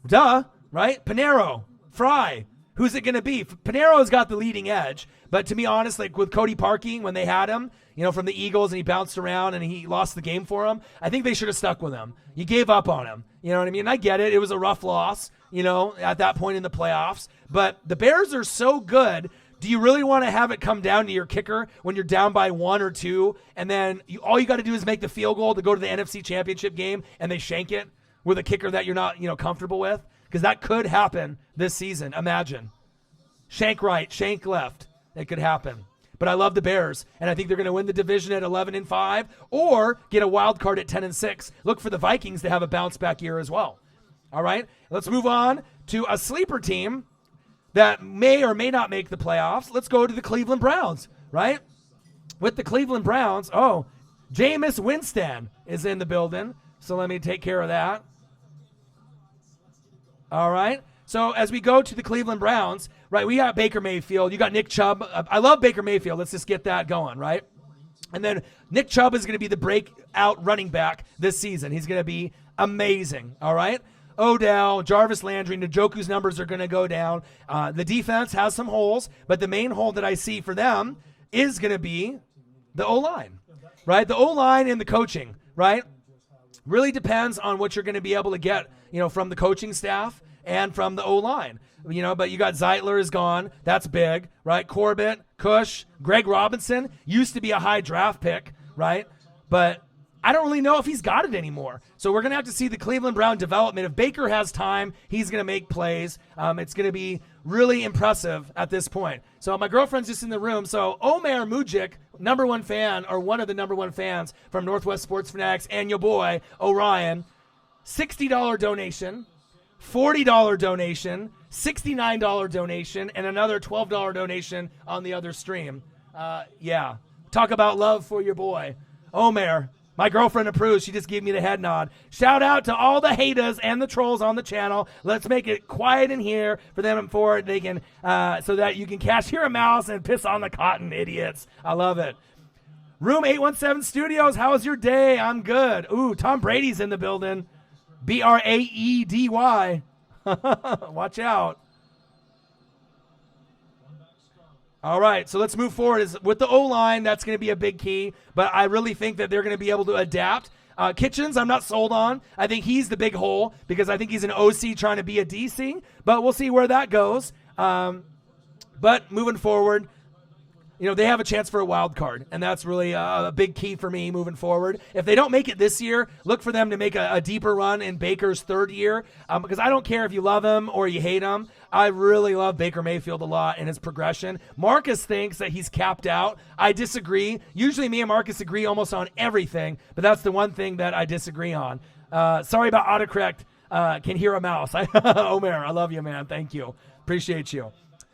Duh, right? Panero, Fry, who's it going to be? Panero's got the leading edge, but to be honest, like with Cody Parkey, when they had him, from the Eagles and he bounced around and he lost the game for him, I think they should have stuck with him. You gave up on him. You know what I mean? I get it. It was a rough loss, at that point in the playoffs. But the Bears are so good. Do you really want to have it come down to your kicker when you're down by 1 or 2, and then all you got to do is make the field goal to go to the NFC Championship game, and they shank it with a kicker that you're not, comfortable with? Because that could happen this season. Imagine. Shank right, shank left. It could happen. but I love the Bears, and I think they're going to win the division at 11-5 or get a wild card at 10-6. Look for the Vikings to have a bounce back year as well. All right, let's move on to a sleeper team that may or may not make the playoffs. Let's go to the Cleveland Browns, right? With the Cleveland Browns, Jameis Winston is in the building, so let me take care of that. All right. So as we go to the Cleveland Browns, right, we got Baker Mayfield. You got Nick Chubb. I love Baker Mayfield. Let's just get that going, right? And then Nick Chubb is going to be the breakout running back this season. He's going to be amazing, all right? Odell, Jarvis Landry, Njoku's numbers are going to go down. The defense has some holes, but the main hole that I see for them is going to be the O-line, right? The O-line and the coaching, right? Really depends on what you're going to be able to get, from the coaching staff and from the O-line. But you got Zeitler is gone. That's big, right? Corbett, Cush, Greg Robinson used to be a high draft pick, right? But I don't really know if he's got it anymore. So we're going to have to see the Cleveland Brown development. If Baker has time, he's going to make plays. It's going to be really impressive at this point. So my girlfriend's just in the room. So Omer Mujic, number one fan, or one of the number one fans from Northwest Sports Fanatics, and your boy, Orion, $60 donation, $40 donation, $69 donation, and another $12 donation on the other stream. Talk about love for your boy. Omer, my girlfriend approves. She just gave me the head nod. Shout out to all the haters and the trolls on the channel. Let's make it quiet in here for them and for they can, so that you can hear a mouse and piss on the cotton, idiots. I love it. Room 817 Studios, how was your day? I'm good. Ooh, Tom Brady's in the building. Braedy. Watch out. All right, so let's move forward. With the O-line, that's going to be a big key, but I really think that they're going to be able to adapt. Kitchens, I'm not sold on. I think he's the big hole because I think he's an OC trying to be a DC, but we'll see where that goes. But moving forward, they have a chance for a wild card, and that's really a big key for me moving forward. If they don't make it this year, look for them to make a deeper run in Baker's third year, because I don't care if you love him or you hate him. I really love Baker Mayfield a lot and his progression. Marcus thinks that he's capped out. I disagree. Usually me and Marcus agree almost on everything, but that's the one thing that I disagree on. Sorry about autocorrect. Can hear a mouse. Omer, I love you, man. Thank you. Appreciate you.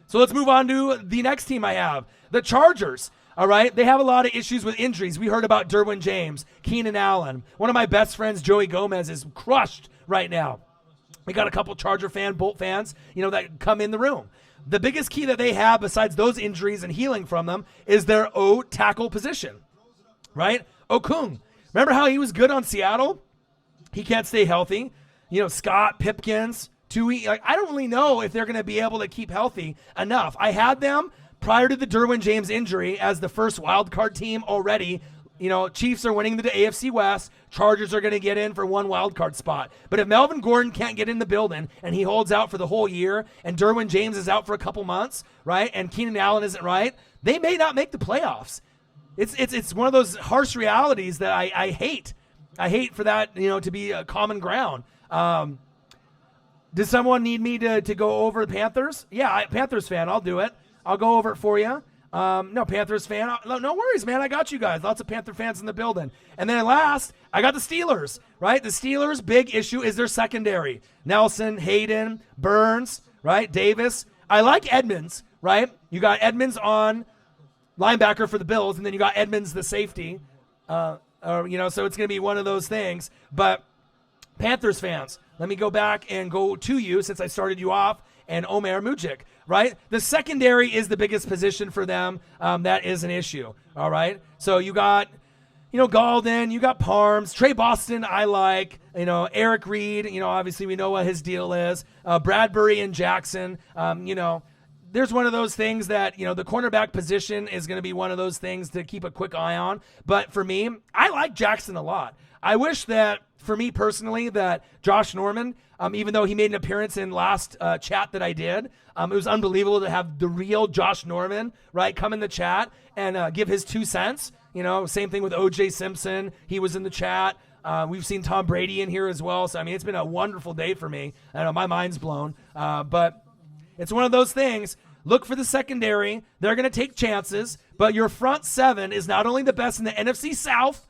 So let's move on to the next team I have, the Chargers. All right, they have a lot of issues with injuries. We heard about Derwin James, Keenan Allen. One of my best friends, Joey Gomez, is crushed right now. We got a couple Charger Bolt fans, that come in the room. The biggest key that they have, besides those injuries and healing from them, is their O-tackle position, right? Okung. Remember how he was good on Seattle? He can't stay healthy. Scott, Pipkins, Tui. I don't really know if they're going to be able to keep healthy enough. I had them prior to the Derwin James injury as the first wild card team already. Chiefs are winning the AFC West. Chargers are going to get in for one wild card spot. But if Melvin Gordon can't get in the building and he holds out for the whole year and Derwin James is out for a couple months, right, and Keenan Allen isn't right, they may not make the playoffs. It's one of those harsh realities that I hate. I hate for that, to be a common ground. Does someone need me to go over the Panthers? Yeah, Panthers fan. I'll do it. I'll go over it for you. No, Panthers fan. No worries, man. I got you guys. Lots of Panther fans in the building. And then last, I got the Steelers, right? The Steelers' big issue is their secondary. Nelson, Hayden, Burns, right? Davis. I like Edmonds, right? You got Edmonds on linebacker for the Bills, and then you got Edmonds, the safety. So it's going to be one of those things. But Panthers fans, let me go back and go to you since I started you off, and Omer Mujic, right? The secondary is the biggest position for them. That is an issue, all right? So you got, Galden, you got Parms, Trey Boston I like, Eric Reed, obviously we know what his deal is, Bradbury and Jackson, there's one of those things that, the cornerback position is going to be one of those things to keep a quick eye on. But for me, I like Jackson a lot. I wish that, for me personally, that Josh Norman, even though he made an appearance in last chat that I did, it was unbelievable to have the real Josh Norman, right, come in the chat and give his 2 cents. Same thing with O.J. Simpson. He was in the chat. We've seen Tom Brady in here as well. So, it's been a wonderful day for me. I know my mind's blown. But it's one of those things. Look for the secondary. They're going to take chances. but your front seven is not only the best in the NFC South,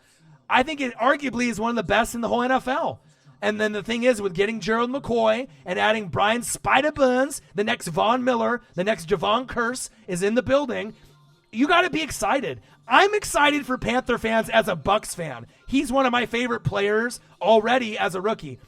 I think it arguably is one of the best in the whole NFL. And then the thing is, with getting Gerald McCoy and adding Brian Spider Burns, the next Von Miller, the next Javon Curse is in the building, you got to be excited. I'm excited for Panther fans as a Bucs fan. He's one of my favorite players already as a rookie.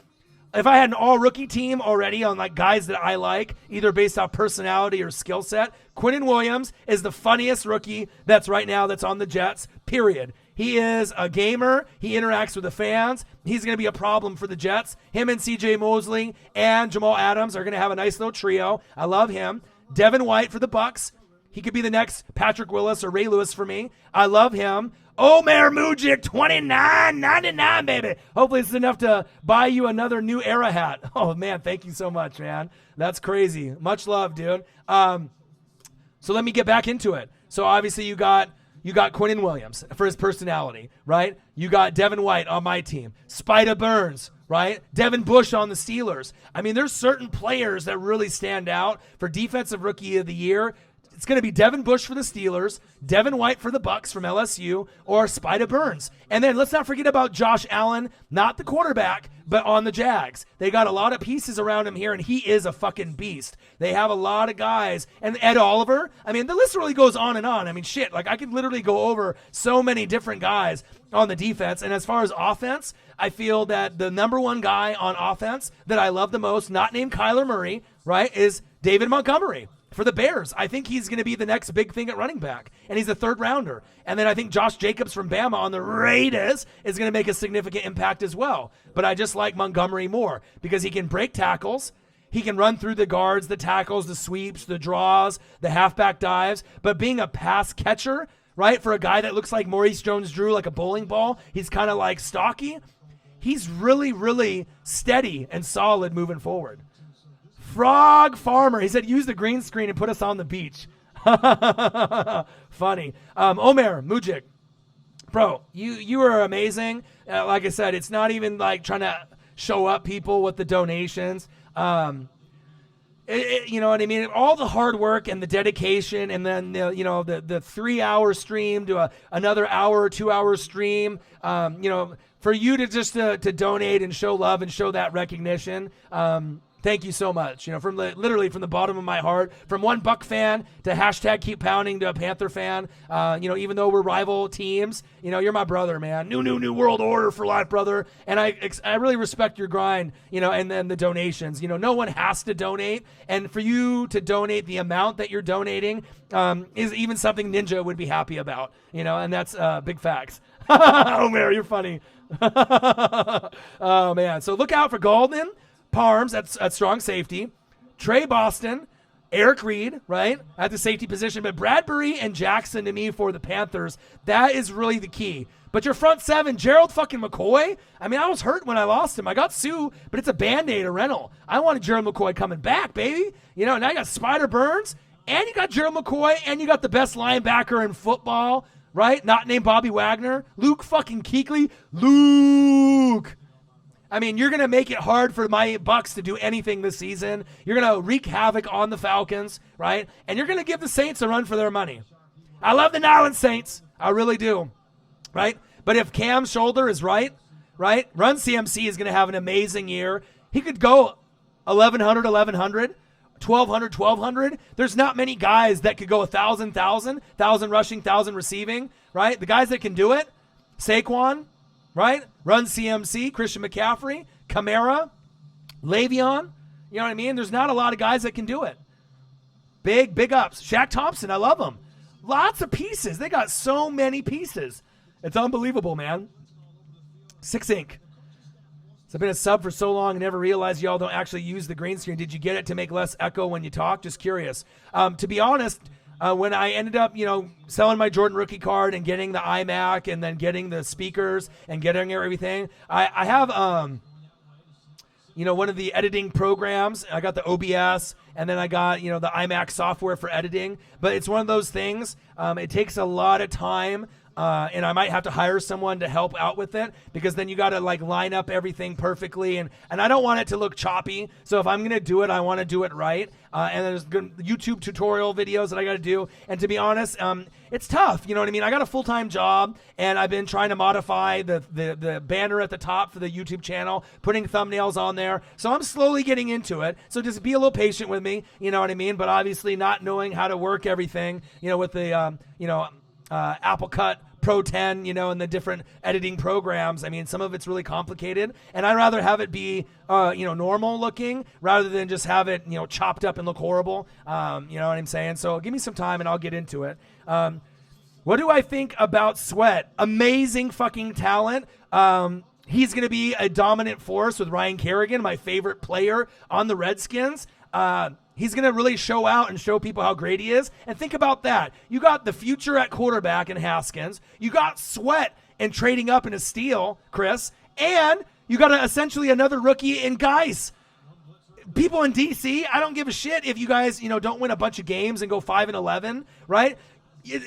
If I had an all-rookie team already on like guys that I like, either based off personality or skill set, Quinnen Williams is the funniest rookie that's right now that's on the Jets, period. He is a gamer. He interacts with the fans. He's going to be a problem for the Jets. Him and C.J. Mosley and Jamal Adams are going to have a nice little trio. I love him. Devin White for the Bucs. He could be the next Patrick Willis or Ray Lewis for me. I love him. Omer Mujic, $29.99, baby. Hopefully it's enough to buy you another New Era hat. Oh, man, thank you so much, man. That's crazy. Much love, dude. So let me get back into it. So obviously you got Quinnen Williams for his personality, right? You got Devin White on my team. Spider Burns, right? Devin Bush on the Steelers. I mean, there's certain players that really stand out for Defensive Rookie of the Year. It's going to be Devin Bush for the Steelers, Devin White for the Bucs from LSU, or Spider Burns. And then let's not forget about Josh Allen, not the quarterback, but on the Jags. They got a lot of pieces around him here, and he is a fucking beast. They have a lot of guys. And Ed Oliver, I mean, the list really goes on and on. I mean, shit, like I could literally go over so many different guys on the defense. And as far as offense, I feel that the number one guy on offense that I love the most, not named Kyler Murray, right, is David Montgomery. For the Bears, I think he's going to be the next big thing at running back, and he's a third rounder. And then I think Josh Jacobs from Bama on the Raiders is going to make a significant impact as well. But I just like Montgomery more because he can break tackles. He can run through the guards, the tackles, the sweeps, the draws, the halfback dives. But being a pass catcher, right, for a guy that looks like Maurice Jones-Drew, like a bowling ball, he's kind of like stocky. He's really, really steady and solid moving forward. Frog Farmer. He said, use the green screen and put us on the beach. Funny. Omer Mujic. Bro, you are amazing. Like I said, it's not even like trying to show up people with the donations. You know what I mean? All the hard work and the dedication, and then the 3-hour stream to another hour or 2-hour stream. For you to just to donate and show love and show that recognition. Thank you so much. From literally from the bottom of my heart, from one Buck fan to hashtag keep pounding to a Panther fan. Even though we're rival teams, you're my brother, man. New world order for life, brother. And I really respect your grind, and then the donations. No one has to donate. And for you to donate the amount that you're donating is even something Ninja would be happy about, and that's big facts. Omer, you're funny. Oh, man. So look out for Goldman. Parms at strong safety, Trey Boston, Eric Reed, right, at the safety position, but Bradbury and Jackson to me for the Panthers, that is really the key. But your front seven, Gerald fucking McCoy, I mean, I was hurt when I lost him. I got Sue, but it's a Band-Aid, a rental. I wanted Gerald McCoy coming back, baby. Now you got Spider Burns, and you got Gerald McCoy, and you got the best linebacker in football, right, not named Bobby Wagner, Luke fucking Kuechly, Luke. I mean, you're going to make it hard for my Bucs to do anything this season. You're going to wreak havoc on the Falcons, right? And you're going to give the Saints a run for their money. I love the Nolans Saints. I really do, right? But if Cam's shoulder is right, Run CMC is going to have an amazing year. He could go 1,100, 1,200. There's not many guys that could go 1,000 rushing, 1,000 receiving, right? The guys that can do it, Saquon, right? Run CMC, Christian McCaffrey, Kamara, Le'Veon. You know what I mean? There's not a lot of guys that can do it. Big ups. Shaq Thompson, I love him. Lots of pieces. They got so many pieces. It's unbelievable, man. 6 Inc. So I've been a sub for so long and never realized y'all don't actually use the green screen. Did you get it to make less echo when you talk? Just curious. To be honest, when I ended up, selling my Jordan rookie card and getting the iMac and then getting the speakers and getting everything, I have, one of the editing programs. I got the OBS and then I got, the iMac software for editing. But it's one of those things. It takes a lot of time. And I might have to hire someone to help out with it, because then you got to line up everything perfectly, and I don't want it to look choppy. So if I'm gonna do it, I want to do it right. And there's good YouTube tutorial videos that I got to do. And to be honest, it's tough. You know what I mean? I got a full-time job, and I've been trying to modify the banner at the top for the YouTube channel, putting thumbnails on there. So I'm slowly getting into it. So just be a little patient with me. You know what I mean? But obviously not knowing how to work everything, with the Apple Cut Pro 10, and the different editing programs. I mean, some of it's really complicated, and I'd rather have it be, normal looking rather than just have it, chopped up and look horrible. You know what I'm saying? So give me some time and I'll get into it. What do I think about Sweat? Amazing fucking talent. He's going to be a dominant force with Ryan Kerrigan, my favorite player on the Redskins. He's going to really show out and show people how great he is. And think about that. You got the future at quarterback in Haskins. You got Sweat and trading up in a steal, Chris. And you got essentially another rookie in Geis. People in D.C., I don't give a shit if you guys, don't win a bunch of games and go 5-11, right?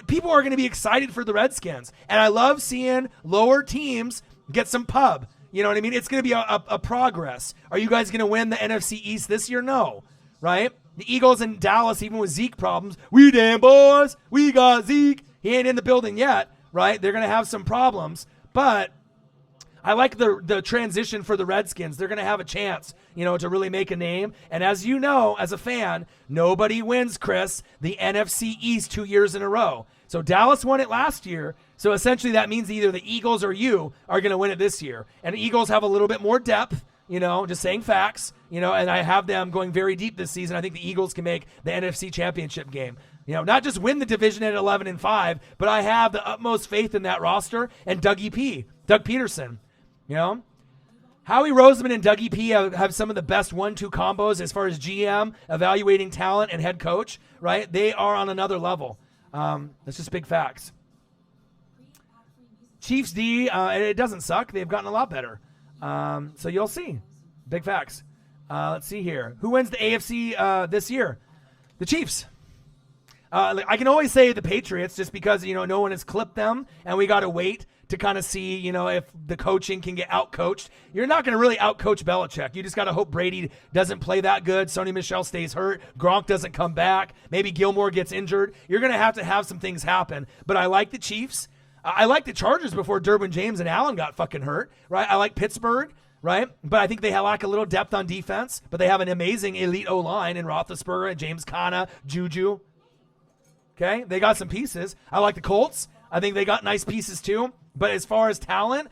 People are going to be excited for the Redskins. And I love seeing lower teams get some pub. You know what I mean? It's going to be a progress. Are you guys going to win the NFC East this year? No. Right? The Eagles and Dallas, even with Zeke problems, we damn boys, we got Zeke. He ain't in the building yet, right? They're going to have some problems. But I like the transition for the Redskins. They're going to have a chance, to really make a name. And as you know, as a fan, nobody wins, Chris, the NFC East 2 years in a row. So Dallas won it last year. So essentially that means either the Eagles or you are going to win it this year. And the Eagles have a little bit more depth. Just saying facts, and I have them going very deep this season. I think the Eagles can make the NFC Championship game. Not just win the division at 11-5, but I have the utmost faith in that roster and Doug Peterson. Howie Roseman and Dougie P have some of the best 1-2 combos as far as GM, evaluating talent, and head coach, right? They are on another level. That's just big facts. Chiefs D, it doesn't suck. They've gotten a lot better. So you'll see. Big facts. Let's see here. Who wins the AFC this year? The Chiefs. I can always say the Patriots just because, no one has clipped them, and we got to wait to kind of see, if the coaching can get out-coached. You're not going to really out-coach Belichick. You just got to hope Brady doesn't play that good, Sony Michel stays hurt, Gronk doesn't come back, maybe Gilmore gets injured. You're going to have some things happen. But I like the Chiefs. I like the Chargers before Derwin James and Allen got fucking hurt, right? I like Pittsburgh, right? But I think they lack a little depth on defense, but they have an amazing elite O-line in Roethlisberger and James Conner, Juju. Okay? They got some pieces. I like the Colts. I think they got nice pieces too. But as far as talent,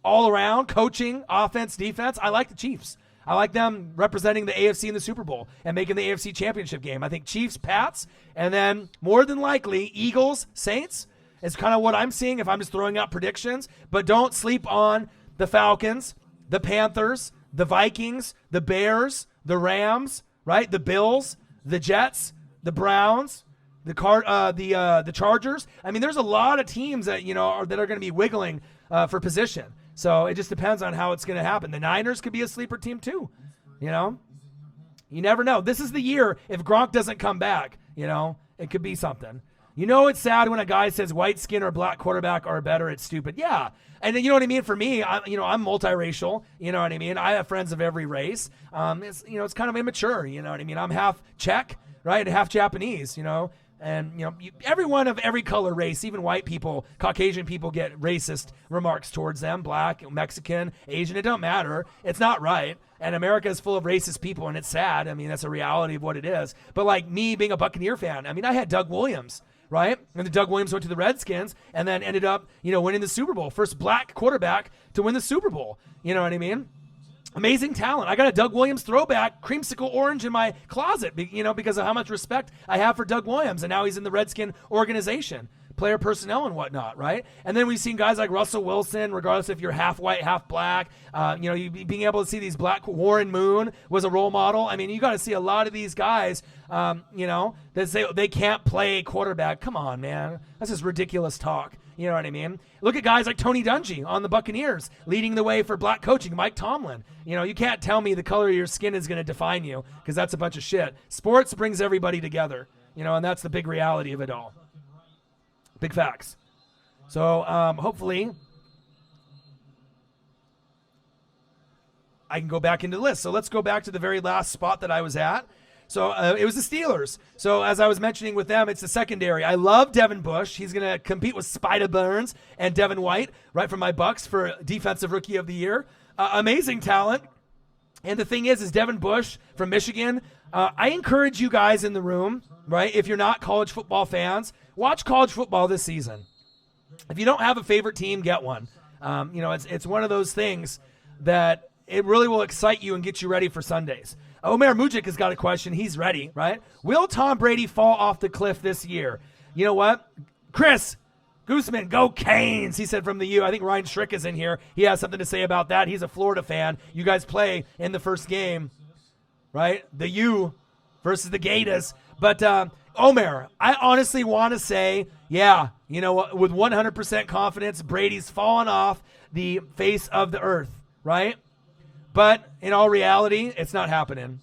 all around, coaching, offense, defense, I like the Chiefs. I like them representing the AFC in the Super Bowl and making the AFC Championship game. I think Chiefs, Pats, and then more than likely Eagles, Saints. It's kind of what I'm seeing if I'm just throwing out predictions. But don't sleep on the Falcons, the Panthers, the Vikings, the Bears, the Rams, right? The Bills, the Jets, the Browns, the Chargers. I mean, there's a lot of teams that that are going to be wiggling for position. So it just depends on how it's going to happen. The Niners could be a sleeper team too. You never know. This is the year if Gronk doesn't come back. It could be something. It's sad when a guy says white skin or black quarterback are better. It's stupid. Yeah. And you know what I mean? For me, I'm multiracial. You know what I mean? I have friends of every race. It's kind of immature. You know what I mean? I'm half Czech, right? And half Japanese, And, everyone of every color, race, even white people, Caucasian people get racist remarks towards them, black, Mexican, Asian. It don't matter. It's not right. And America is full of racist people, and it's sad. I mean, that's a reality of what it is. But like me being a Buccaneer fan, I had Doug Williams, right? And then Doug Williams went to the Redskins and then ended up, winning the Super Bowl. First black quarterback to win the Super Bowl. You know what I mean? Amazing talent. I got a Doug Williams throwback, creamsicle orange in my closet, because of how much respect I have for Doug Williams. And now he's in the Redskin organization, player personnel and whatnot, right? And then we've seen guys like Russell Wilson, regardless if you're half white, half black. You being able to see these black. Warren Moon was a role model. I mean, you got to see a lot of these guys, that say they can't play quarterback. Come on, man. That's just ridiculous talk. You know what I mean? Look at guys like Tony Dungy on the Buccaneers, leading the way for black coaching, Mike Tomlin. You know, you can't tell me the color of your skin is going to define you, because that's a bunch of shit. Sports brings everybody together, you know, and that's the big reality of it all. Big facts. So hopefully I can go back into the list. So let's go back to the very last spot that I was at. So it was the Steelers. So as I was mentioning with them, it's the secondary. I love Devin Bush. He's going to compete with Spider Burns and Devin White, right from my Bucks for Defensive Rookie of the Year. Amazing talent. And the thing is Devin Bush from Michigan, I encourage you guys in the room, right, if you're not college football fans, watch college football this season. If you don't have a favorite team, get one. You know, it's one of those things that it really will excite you and get you ready for Sundays. Omer Mujik has got a question. He's ready, right? Will Tom Brady fall off the cliff this year? You know what? Chris Gooseman, go Canes, he said from the U. I think Ryan Schrick is in here. He has something to say about that. He's a Florida fan. You guys play in the first game, right? The U versus the Gators. But Omer, I honestly want to say, yeah, you know what? With 100% confidence, Brady's fallen off the face of the earth, right? But in all reality, it's not happening.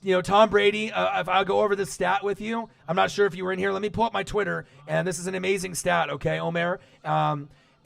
You know, Tom Brady, if I'll go over this stat with you, I'm not sure if you were in here. Let me pull up my Twitter, and this is an amazing stat, okay, Omer?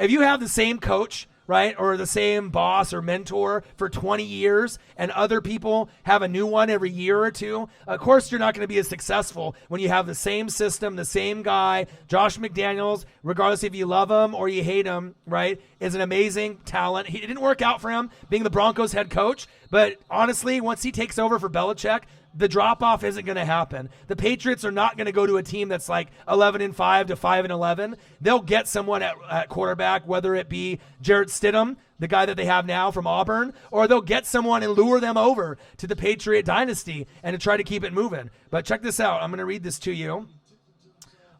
If you have the same coach, right, or the same boss or mentor for 20 years, and other people have a new one every year or two, of course you're not going to be as successful when you have the same system, the same guy. Josh McDaniels, regardless if you love him or you hate him, right, is an amazing talent. It didn't work out for him being the Broncos head coach, but honestly, once he takes over for Belichick, the drop-off isn't going to happen. The Patriots are not going to go to a team that's like 11-5 to 5-11. They'll get someone at quarterback, whether it be Jarrett Stidham, the guy that they have now from Auburn, or they'll get someone and lure them over to the Patriot dynasty and to try to keep it moving. But check this out. I'm going to read this to you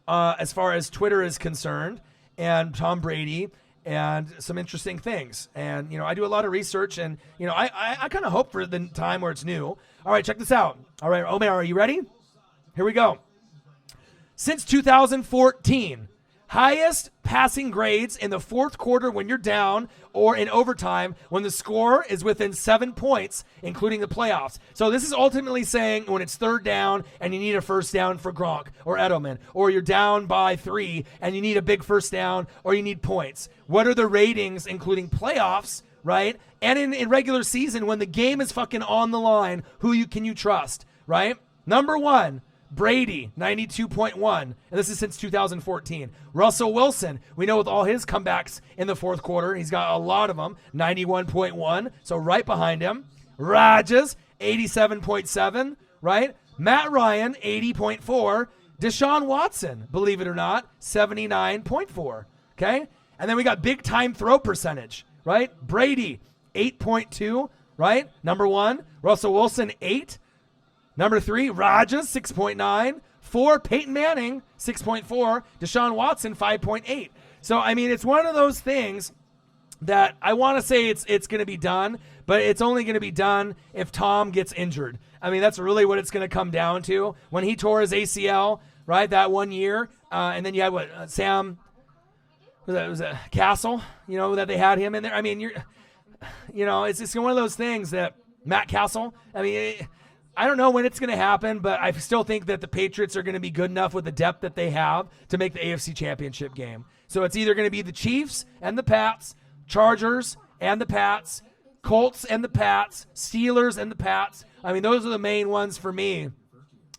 as far as Twitter is concerned and Tom Brady and some interesting things. And, you know, I do a lot of research, and, you know, I kind of hope for the time where it's new. All right, check this out. All right, Omer, are you ready? Here we go. Since 2014, highest passing grades in the fourth quarter when you're down, or in overtime when the score is within 7 points, including the playoffs. So this is ultimately saying when it's third down and you need a first down for Gronk or Edelman, or you're down by 3 and you need a big first down, or you need points. What are the ratings, including playoffs, right? And in regular season, when the game is fucking on the line, can you trust, right? Number one, Brady, 92.1, and this is since 2014. Russell Wilson, we know with all his comebacks in the fourth quarter, he's got a lot of them, 91.1, so right behind him. Rodgers, 87.7, right? Matt Ryan, 80.4. Deshaun Watson, believe it or not, 79.4, okay? And then we got big time throw percentage, right? Brady, 8.2, right? Number one. Russell Wilson, 8. Number 3, Rodgers, 6.9. 4, Peyton Manning, 6.4. Deshaun Watson, 5.8. So, I mean, it's one of those things that I want to say it's going to be done, but it's only going to be done if Tom gets injured. I mean, that's really what it's going to come down to. When he tore his ACL, right, that 1 year, and then you had Sam, was it Castle, you know, that they had him in there. I mean, it's just one of those things that Matt Castle, I mean, I don't know when it's going to happen, but I still think that the Patriots are going to be good enough with the depth that they have to make the AFC Championship game. So it's either going to be the Chiefs and the Pats, Chargers and the Pats, Colts and the Pats, Steelers and the Pats. I mean, those are the main ones for me.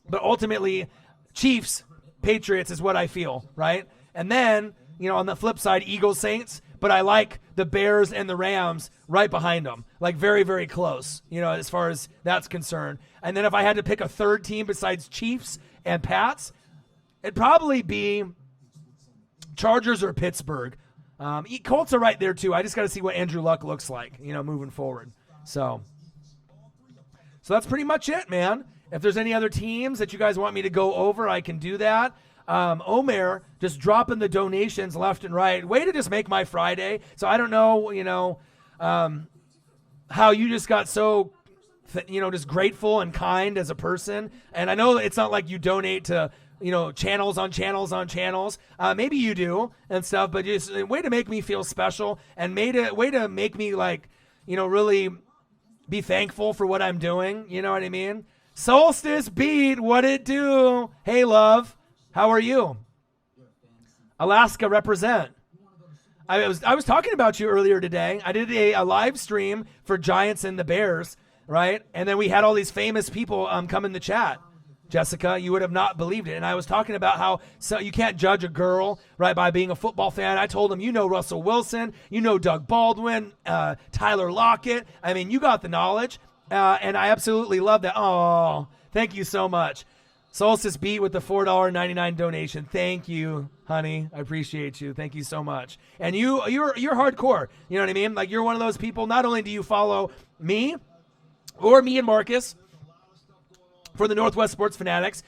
But ultimately, Chiefs, Patriots is what I feel, right? And then, you know, on the flip side, Eagles, Saints, but I like the Bears and the Rams right behind them, like very, very close, you know, as far as that's concerned. And then if I had to pick a third team besides Chiefs and Pats, it'd probably be Chargers or Pittsburgh. Colts are right there too. I just got to see what Andrew Luck looks like, you know, moving forward. So that's pretty much it, man. If there's any other teams that you guys want me to go over, I can do that. Omer just dropping the donations left and right. Way to just make my Friday. So I don't know, you know, how you just got so, you know, just grateful and kind as a person. And I know it's not like you donate to channels on channels on channels. Maybe you do and stuff, but just a way to make me feel special and way to make me like, really be thankful for what I'm doing. You know what I mean? Solstice Beat, what it do? Hey, love, how are you? Alaska represent. I was talking about you earlier today. I did a live stream for Giants and the Bears, right? And then we had all these famous people come in the chat. Jessica, you would have not believed it. And I was talking about how you can't judge a girl, right, by being a football fan. I told them, Russell Wilson, Doug Baldwin, Tyler Lockett. I mean, you got the knowledge. And I absolutely love that. Oh, thank you so much. Solstice Beat with the $4.99 donation. Thank you, honey. I appreciate you. Thank you so much. And you're hardcore. You know what I mean? Like, you're one of those people. Not only do you follow me and Marcus for the Northwest Sports Fanatics,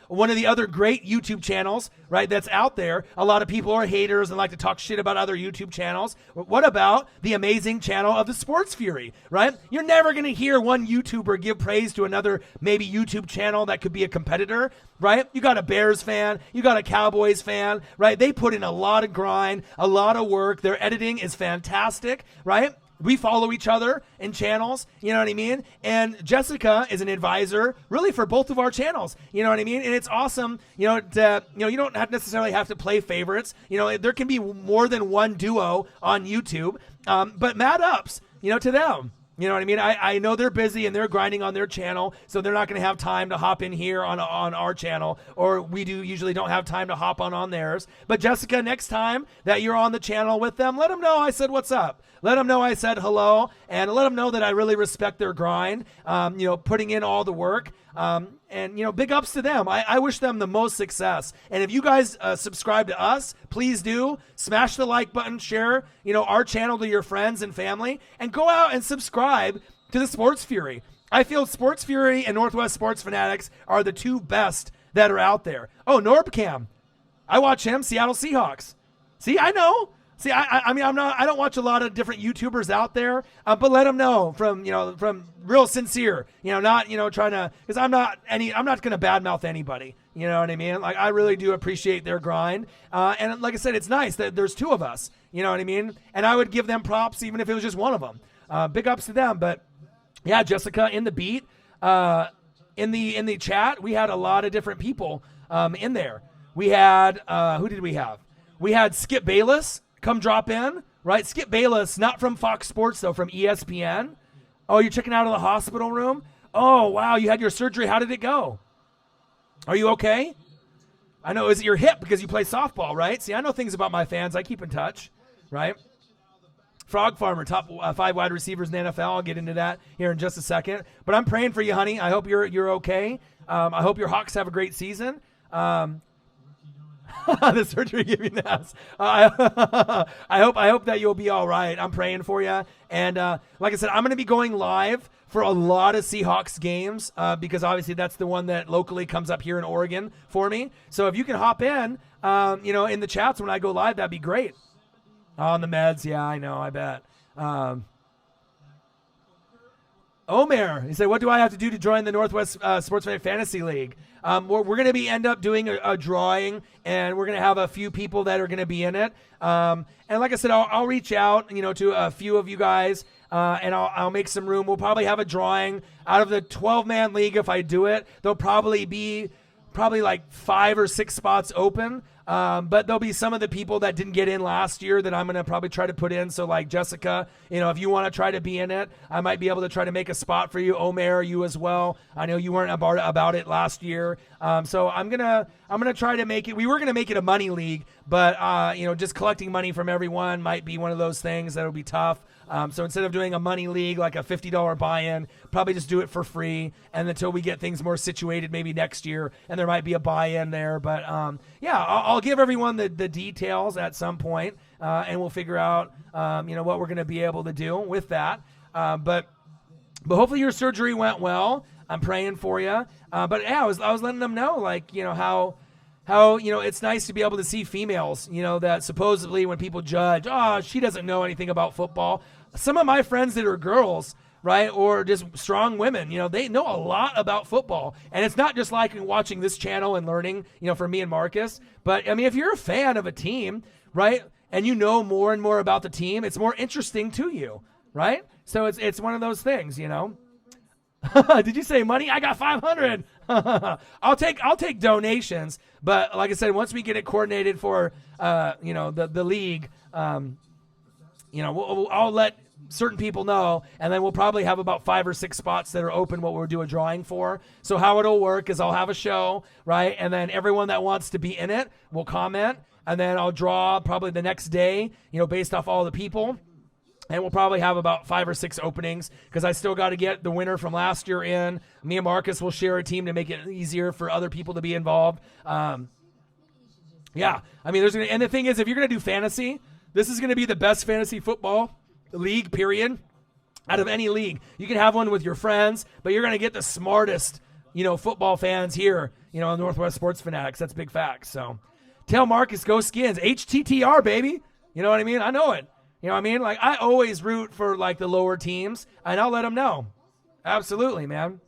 one of the other great YouTube channels, right, that's out there. A lot of people are haters and like to talk shit about other YouTube channels. What about the amazing channel of the Sports Fury, right? You're never going to hear one YouTuber give praise to another maybe YouTube channel that could be a competitor, right? You got a Bears fan, you got a Cowboys fan, right? They put in a lot of grind, a lot of work. Their editing is fantastic, right? We follow each other in channels, you know what I mean? And Jessica is an advisor really for both of our channels, you know what I mean? And it's awesome, you don't necessarily have to play favorites. There can be more than one duo on YouTube, but mad ups, to them. You know what I mean? I know they're busy and they're grinding on their channel, so they're not going to have time to hop in here on our channel, or we usually don't have time to hop on theirs. But Jessica, next time that you're on the channel with them, let them know I said what's up. Let them know I said hello, and let them know that I really respect their grind, putting in all the work. And big ups to them. I wish them the most success. And if you guys subscribe to us, please do. Smash the like button, share, our channel to your friends and family, and go out and subscribe to the Sports Fury. I feel Sports Fury and Northwest Sports Fanatics are the two best that are out there. Oh, Norbcam. I watch him, Seattle Seahawks. See, I know. See, I don't watch a lot of different YouTubers out there, but let them know from real sincere, not, trying to, because I'm not going to badmouth anybody. You know what I mean? Like, I really do appreciate their grind. And like I said, it's nice that there's two of us, you know what I mean? And I would give them props even if it was just one of them. Big ups to them. But yeah, Jessica, in the beat, in the chat, we had a lot of different people in there. We had, who did we have? We had Skip Bayless come drop in, right? Skip Bayless, not from Fox Sports, though, from ESPN. Oh, you're checking out of the hospital room? Oh, wow, you had your surgery. How did it go? Are you okay? I know, is it your hip because you play softball, right? See, I know things about my fans. I keep in touch, right? Frog Farmer, top 5 wide receivers in the NFL. I'll get into that here in just a second. But I'm praying for you, honey. I hope you're okay. I hope your Hawks have a great season. The surgery giving the ass. I hope that you'll be all right. I'm praying for you. And like I said, I'm going to be going live for a lot of Seahawks games because obviously that's the one that locally comes up here in Oregon for me. So if you can hop in, in the chats when I go live, that'd be great. On the meds, yeah, I know, I bet. Omer, he said, what do I have to do to join the Northwest Sportsman Fantasy League? We're going to end up doing a drawing, and we're going to have a few people that are going to be in it. And like I said, I'll reach out, to a few of you guys, and I'll make some room. We'll probably have a drawing out of the 12-man league. If I do it, there'll probably be like 5 or 6 spots open. But there'll be some of the people that didn't get in last year that I'm going to probably try to put in. So like Jessica, if you want to try to be in it, I might be able to try to make a spot for you. Omer, you as well. I know you weren't about it last year. So I'm going to try to make it. We were going to make it a money league, but just collecting money from everyone might be one of those things that'll be tough. So instead of doing a money league, like a $50 buy-in, probably just do it for free. And until we get things more situated, maybe next year, and there might be a buy-in there. But I'll give everyone the details at some point, and we'll figure out, what we're going to be able to do with that. But hopefully your surgery went well. I'm praying for you. But yeah, I was letting them know, how it's nice to be able to see females, that supposedly when people judge, oh, she doesn't know anything about football. Some of my friends that are girls, right? Or just strong women. They know a lot about football. And it's not just like watching this channel and learning, from me and Marcus. But, if you're a fan of a team, right, and you know more and more about the team, it's more interesting to you, right? So it's one of those things, Did you say money? I got 500. I'll take donations, but like I said, once we get it coordinated for the league, I'll let certain people know, and then we'll probably have about 5 or 6 spots that are open what we'll do a drawing for. So how it'll work is I'll have a show, right? And then everyone that wants to be in it will comment, and then I'll draw probably the next day, based off all the people. And we'll probably have about 5 or 6 openings because I still got to get the winner from last year in. Me and Marcus will share a team to make it easier for other people to be involved. And the thing is, if you're going to do fantasy, this is going to be the best fantasy football league, period, out of any league. You can have one with your friends, but you're going to get the smartest, football fans here, on Northwest Sports Fanatics. That's big facts. So tell Marcus, go Skins. HTTR, baby. You know what I mean? I know it. You know what I mean? Like, I always root for, the lower teams, and I'll let them know. Absolutely, man.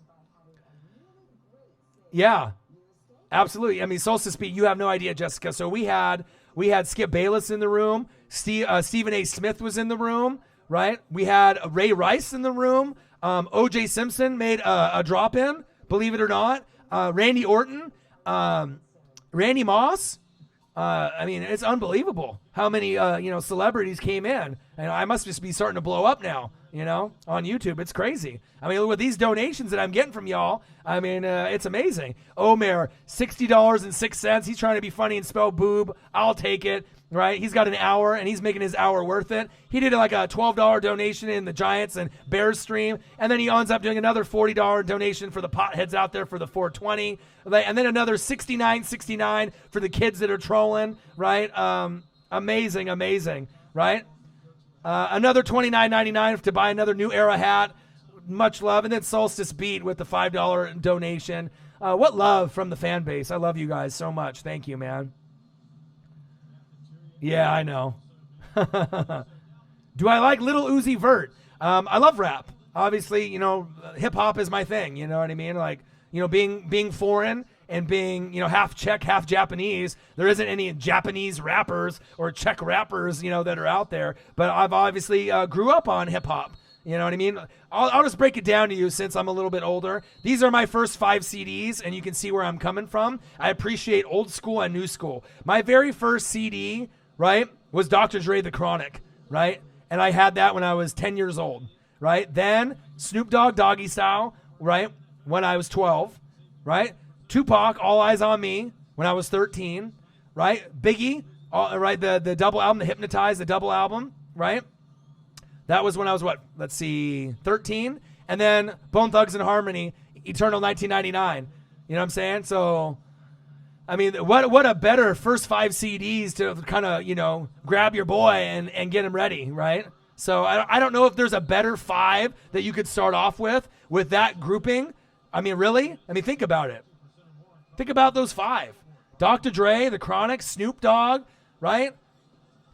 Yeah, absolutely. Solstice Beat, you have no idea, Jessica. So we had Skip Bayless in the room. Stephen A. Smith was in the room, right? We had Ray Rice in the room. O.J. Simpson made a drop-in, believe it or not. Randy Orton. Randy Moss. It's unbelievable how many, celebrities came in. And I must just be starting to blow up now, on YouTube. It's crazy. With these donations that I'm getting from y'all, it's amazing. Omer, $60.06. He's trying to be funny and spell boob. I'll take it, right? He's got an hour, and he's making his hour worth it. He did like a $12 donation in the Giants and Bears stream, and then he ends up doing another $40 donation for the potheads out there for the 420, and then another $69.69 for the kids that are trolling, right? Amazing, right? Another $29.99 to buy another New Era hat. Much love. And then Solstice Beat with the $5 donation. What love from the fan base. I love you guys so much. Thank you, man. Yeah, I know. Do I like Little Uzi Vert? I love rap. Obviously, hip-hop is my thing. You know what I mean? Being foreign and being, half Czech, half Japanese, there isn't any Japanese rappers or Czech rappers, that are out there. But I've obviously grew up on hip-hop. You know what I mean? I'll just break it down to you since I'm a little bit older. These are my first 5 CDs, and you can see where I'm coming from. I appreciate old school and new school. My very first CD, right, was Dr. Dre, The Chronic, right? And I had that when I was 10 years old, right? Then Snoop Dogg, Doggy Style, right, when I was 12, right? Tupac, All Eyes on Me, when I was 13, right? Biggie, right, the double album, the Hypnotize, the double album, right? That was when I was, 13? And then Bone Thugs and Harmony, Eternal 1999. You know what I'm saying? So, what a better first 5 CDs to kind of, grab your boy and get him ready, right? So I don't know if there's a better 5 that you could start off with that grouping. Really? Think about it. Think about those 5. Dr. Dre, The Chronic, Snoop Dogg, right?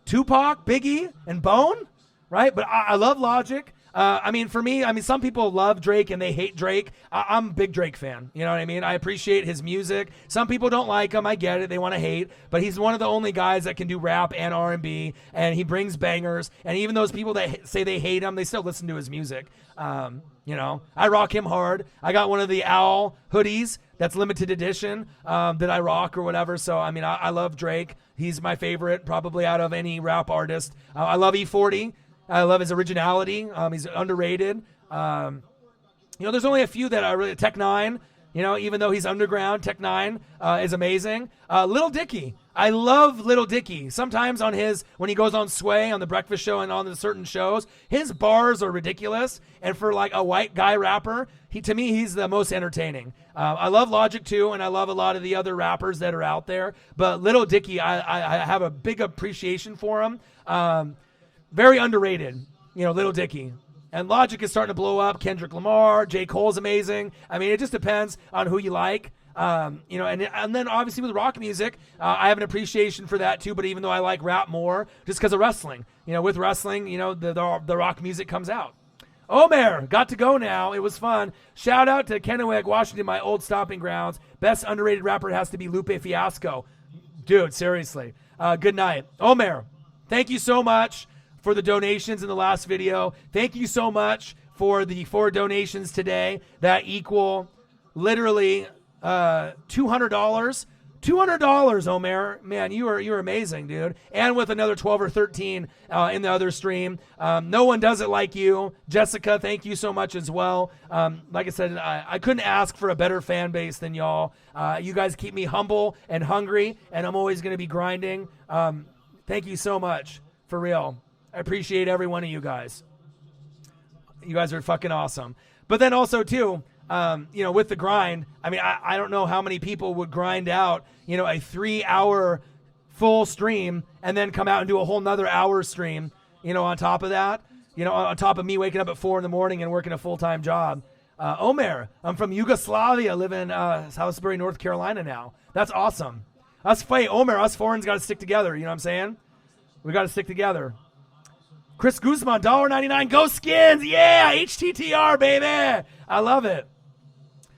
Tupac, Biggie, and Bone, right? But I love Logic. For me, some people love Drake and they hate Drake. I'm a big Drake fan. You know what I mean? I appreciate his music. Some people don't like him. I get it. They want to hate. But he's one of the only guys that can do rap and R&B, and he brings bangers. And even those people that say they hate him, they still listen to his music. I rock him hard. I got one of the Owl hoodies that's limited edition that I rock or whatever. So, I love Drake. He's my favorite probably out of any rap artist. I love E40. I love his originality. He's underrated. There's only a few that I really... Tech Nine, even though he's underground, Tech Nine is amazing. Lil Dicky. I love Lil Dicky. Sometimes when he goes on Sway, on the Breakfast Show and on the certain shows, his bars are ridiculous. And for a white guy rapper, to me, he's the most entertaining. I love Logic too, and I love a lot of the other rappers that are out there. But Lil Dicky, I have a big appreciation for him. Very underrated, Lil Dicky. And Logic is starting to blow up. Kendrick Lamar, J. Cole's amazing. It just depends on who you like. And then obviously with rock music, I have an appreciation for that too. But even though I like rap more, just because of wrestling, with wrestling, the rock music comes out. Omer, got to go now. It was fun. Shout out to Kennewick, Washington, my old stomping grounds. Best underrated rapper has to be Lupe Fiasco. Dude, seriously. Good night. Omer, thank you so much for the donations in the last video. Thank you so much for the 4 donations today that equal literally $200. $200, Omer. Man, you're amazing, dude. And with another 12 or 13 in the other stream. No one does it like you. Jessica, thank you so much as well. Like I said, I couldn't ask for a better fan base than y'all. You guys keep me humble and hungry, and I'm always going to be grinding. Thank you so much, for real. I appreciate every one of you guys. You guys are fucking awesome. But then also, too, with the grind, I mean, I don't know how many people would grind out, a 3-hour full stream and then come out and do a whole nother hour stream, on top of that, on top of me waking up at 4 a.m. and working a full-time job. Omer, I'm from Yugoslavia, live in Salisbury, North Carolina now. That's awesome. Omer, us foreigners got to stick together. You know what I'm saying? We got to stick together. Chris Guzman, $1.99. Go Skins. Yeah, HTTR, baby. I love it.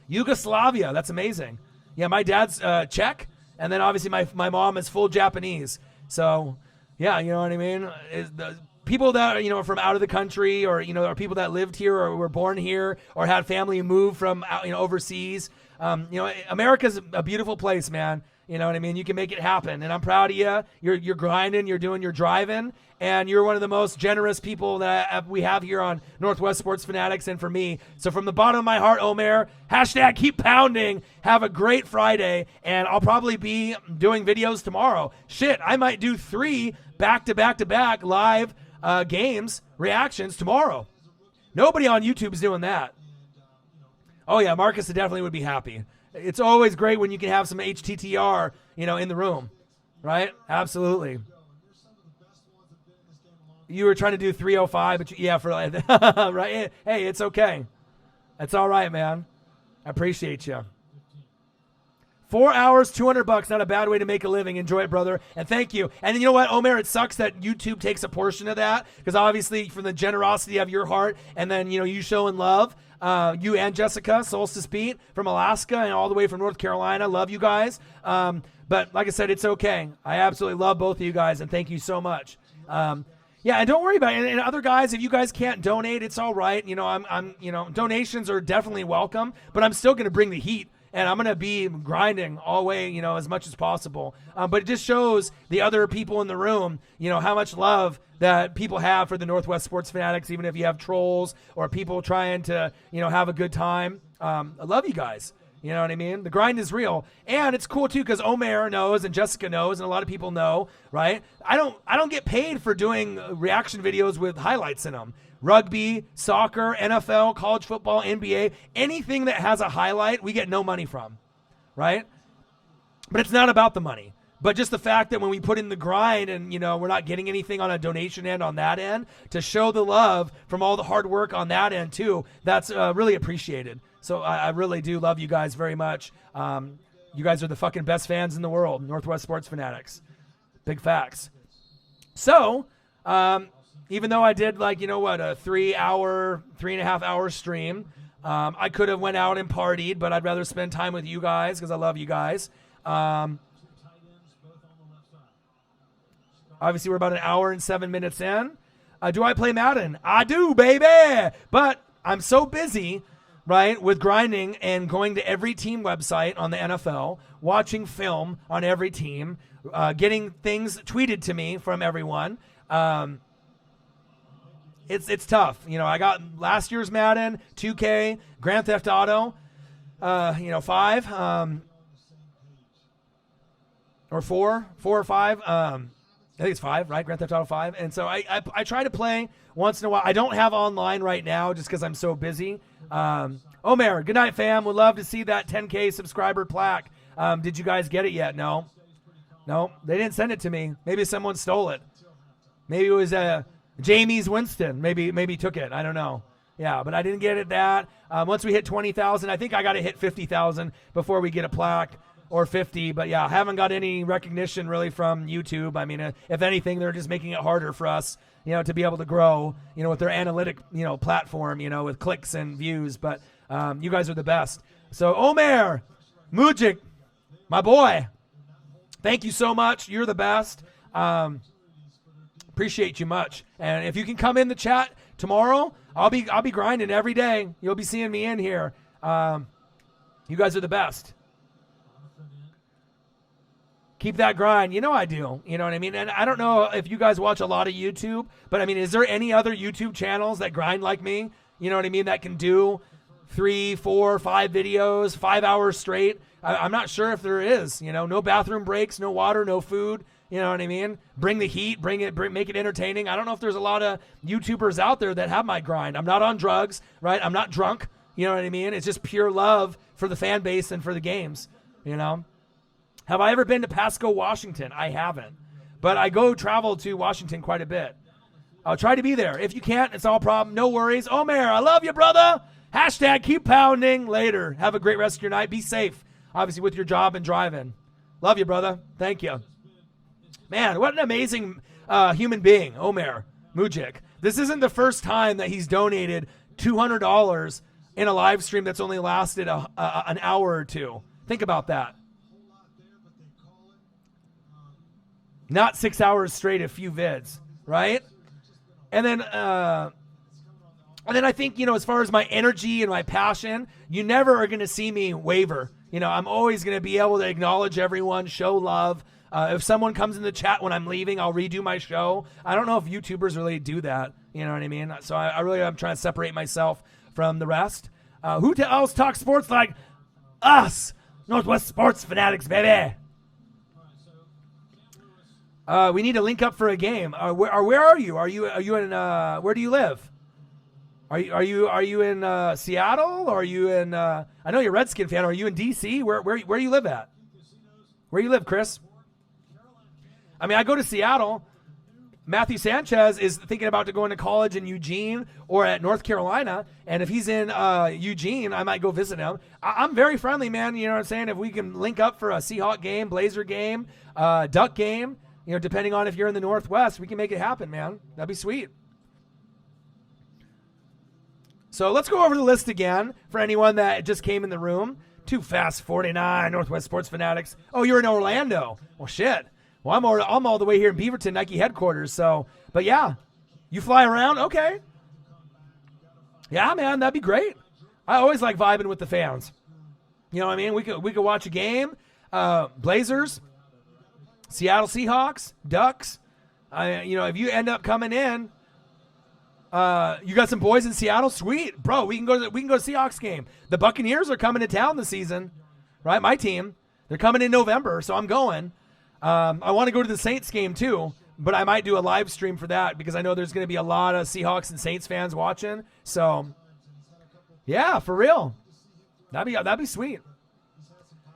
Yugoslavia, that's amazing. Yeah, my dad's Czech, and then obviously my mom is full Japanese. So, yeah, you know what I mean? The people that are from out of the country, or are people that lived here or were born here or had family move from overseas. America's a beautiful place, man. You know what I mean? You can make it happen, and I'm proud of you. You're grinding, you're doing your driving, and you're one of the most generous people that we have here on Northwest Sports Fanatics, and for me. So from the bottom of my heart, Omer, # keep pounding. Have a great Friday, and I'll probably be doing videos tomorrow. Shit, I might do 3 back-to-back-to-back live games reactions tomorrow. Nobody on YouTube is doing that. Oh, yeah, Marcus definitely would be happy. It's always great when you can have some HTTR, in the room, right? Absolutely. You were trying to do 305, but right? Hey, it's okay. It's all right, man. I appreciate you. 4 hours, $200, not a bad way to make a living. Enjoy it, brother, and thank you. And you know what, Omer? It sucks that YouTube takes a portion of that, because obviously from the generosity of your heart, and then you showing love. You and Jessica, Solstice Pete from Alaska and all the way from North Carolina. Love you guys. But like I said, it's okay. I absolutely love both of you guys, and thank you so much. Yeah, and don't worry about it. And other guys, if you guys can't donate, it's all right. I'm donations are definitely welcome, but I'm still going to bring the heat. And I'm going to be grinding all the way, as much as possible. But it just shows the other people in the room, how much love that people have for the Northwest Sports Fanatics, even if you have trolls or people trying to, have a good time. I love you guys. You know what I mean? The grind is real. And it's cool, too, because Omer knows and Jessica knows and a lot of people know, right? I don't get paid for doing reaction videos with highlights in them. Rugby, soccer, NFL, college football, NBA, anything that has a highlight, we get no money from, right? But it's not about the money. But just the fact that when we put in the grind and, we're not getting anything on a donation end on that end, to show the love from all the hard work on that end, too, that's really appreciated. So I really do love you guys very much. You guys are the fucking best fans in the world, Northwest Sports Fanatics. Big facts. So, even though I did a 3.5 hour stream, I could have went out and partied, but I'd rather spend time with you guys because I love you guys. Obviously, we're about an hour and 7 minutes in. Do I play Madden? I do, baby! But I'm so busy, right, with grinding and going to every team website on the NFL, watching film on every team, getting things tweeted to me from everyone. It's tough. I got last year's Madden, 2K, Grand Theft Auto, 5, or 4 or 5. I think it's 5, right? Grand Theft Auto 5. And so I try to play once in a while. I don't have online right now just because I'm so busy. Omer, good night, fam. Would love to see that 10K subscriber plaque. Did you guys get it yet? No, they didn't send it to me. Maybe someone stole it. Maybe it was Jamie's Winston. Maybe took it. I don't know. Yeah, but I didn't get it that. Once we hit 20,000, I think I got to hit 50,000 before we get a plaque. Or 50, but yeah, I haven't got any recognition really from YouTube. I mean, if anything, they're just making it harder for us, to be able to grow, with their analytic, platform, with clicks and views. But you guys are the best. So Omer Mujic, my boy, thank you so much. You're the best. Appreciate you much. And if you can come in the chat tomorrow, I'll be grinding every day. You'll be seeing me in here. You guys are the best. Keep that grind. I do. You know what I mean? And I don't know if you guys watch a lot of YouTube, but I mean, is there any other YouTube channels that grind like me? You know what I mean? That can do 3, 4, 5 videos, 5 hours straight. I'm not sure if there is, no bathroom breaks, no water, no food. You know what I mean? Bring the heat, make it entertaining. I don't know if there's a lot of YouTubers out there that have my grind. I'm not on drugs, right? I'm not drunk. You know what I mean? It's just pure love for the fan base and for the games, Have I ever been to Pasco, Washington? I haven't. But I travel to Washington quite a bit. I'll try to be there. If you can't, it's all a problem. No worries. Omer, I love you, brother. # keep pounding. Later. Have a great rest of your night. Be safe, obviously, with your job and driving. Love you, brother. Thank you. Man, what an amazing human being, Omer Mujic. This isn't the first time that he's donated $200 in a live stream that's only lasted an hour or two. Think about that. Not 6 hours straight, a few vids, right? And then I think, as far as my energy and my passion, you never are going to see me waver. I'm always going to be able to acknowledge everyone, show love. If someone comes in the chat when I'm leaving, I'll redo my show. I don't know if YouTubers really do that. You know what I mean? So I really am trying to separate myself from the rest. Who else talks sports like us? Northwest Sports Fanatics, baby. We need to link up for a game. Where are you? Are you in? Where do you live? Are you in Seattle? Or are you in? I know you're a Redskin fan. Are you in DC? Where do you live at? Where you live, Chris? I mean, I go to Seattle. Matthew Sanchez is thinking about going to college in Eugene or at North Carolina, and if he's in Eugene, I might go visit him. I'm very friendly, man. You know what I'm saying? If we can link up for a Seahawk game, Blazer game, Duck game. Depending on if you're in the Northwest, we can make it happen, man. That'd be sweet. So let's go over the list again for anyone that just came in the room. Too Fast 49, Northwest Sports Fanatics. Oh, you're in Orlando. Well, shit. Well, I'm all the way here in Beaverton, Nike headquarters. So, but yeah, you fly around? Okay. Yeah, man, that'd be great. I always like vibing with the fans. You know what I mean? We could watch a game. Blazers. Seattle Seahawks, Ducks. If you end up coming in, you got some boys in Seattle. Sweet, bro. We can go to Seahawks game. The Buccaneers are coming to town this season, right? My team. They're coming in November, so I'm going. I want to go to the Saints game too, but I might do a live stream for that because I know there's going to be a lot of Seahawks and Saints fans watching. So, yeah, for real, that'd be sweet.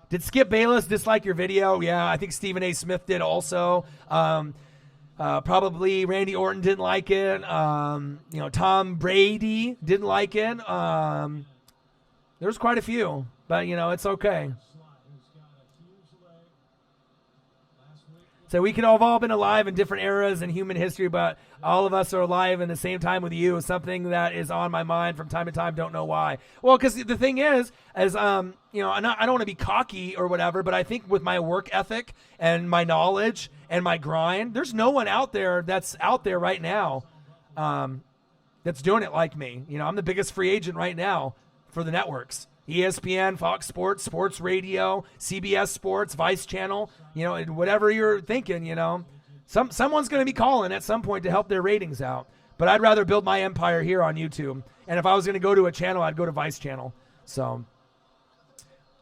Did Skip Bayless dislike your video? Yeah, I think Stephen A. Smith did also. Probably Randy Orton didn't like it. Tom Brady didn't like it. There's quite a few, but, it's okay. So we could have all been alive in different eras in human history, but all of us are alive in the same time with you. Something that is on my mind from time to time. Don't know why. Well, because the thing is I don't want to be cocky or whatever, but I think with my work ethic and my knowledge and my grind, there's no one out there that's out there right now that's doing it like me. I'm the biggest free agent right now for the networks. ESPN, Fox Sports, Sports Radio, CBS Sports, Vice Channel, whatever you're thinking, someone's going to be calling at some point to help their ratings out. But I'd rather build my empire here on YouTube. And if I was going to go to a channel, I'd go to Vice Channel. So,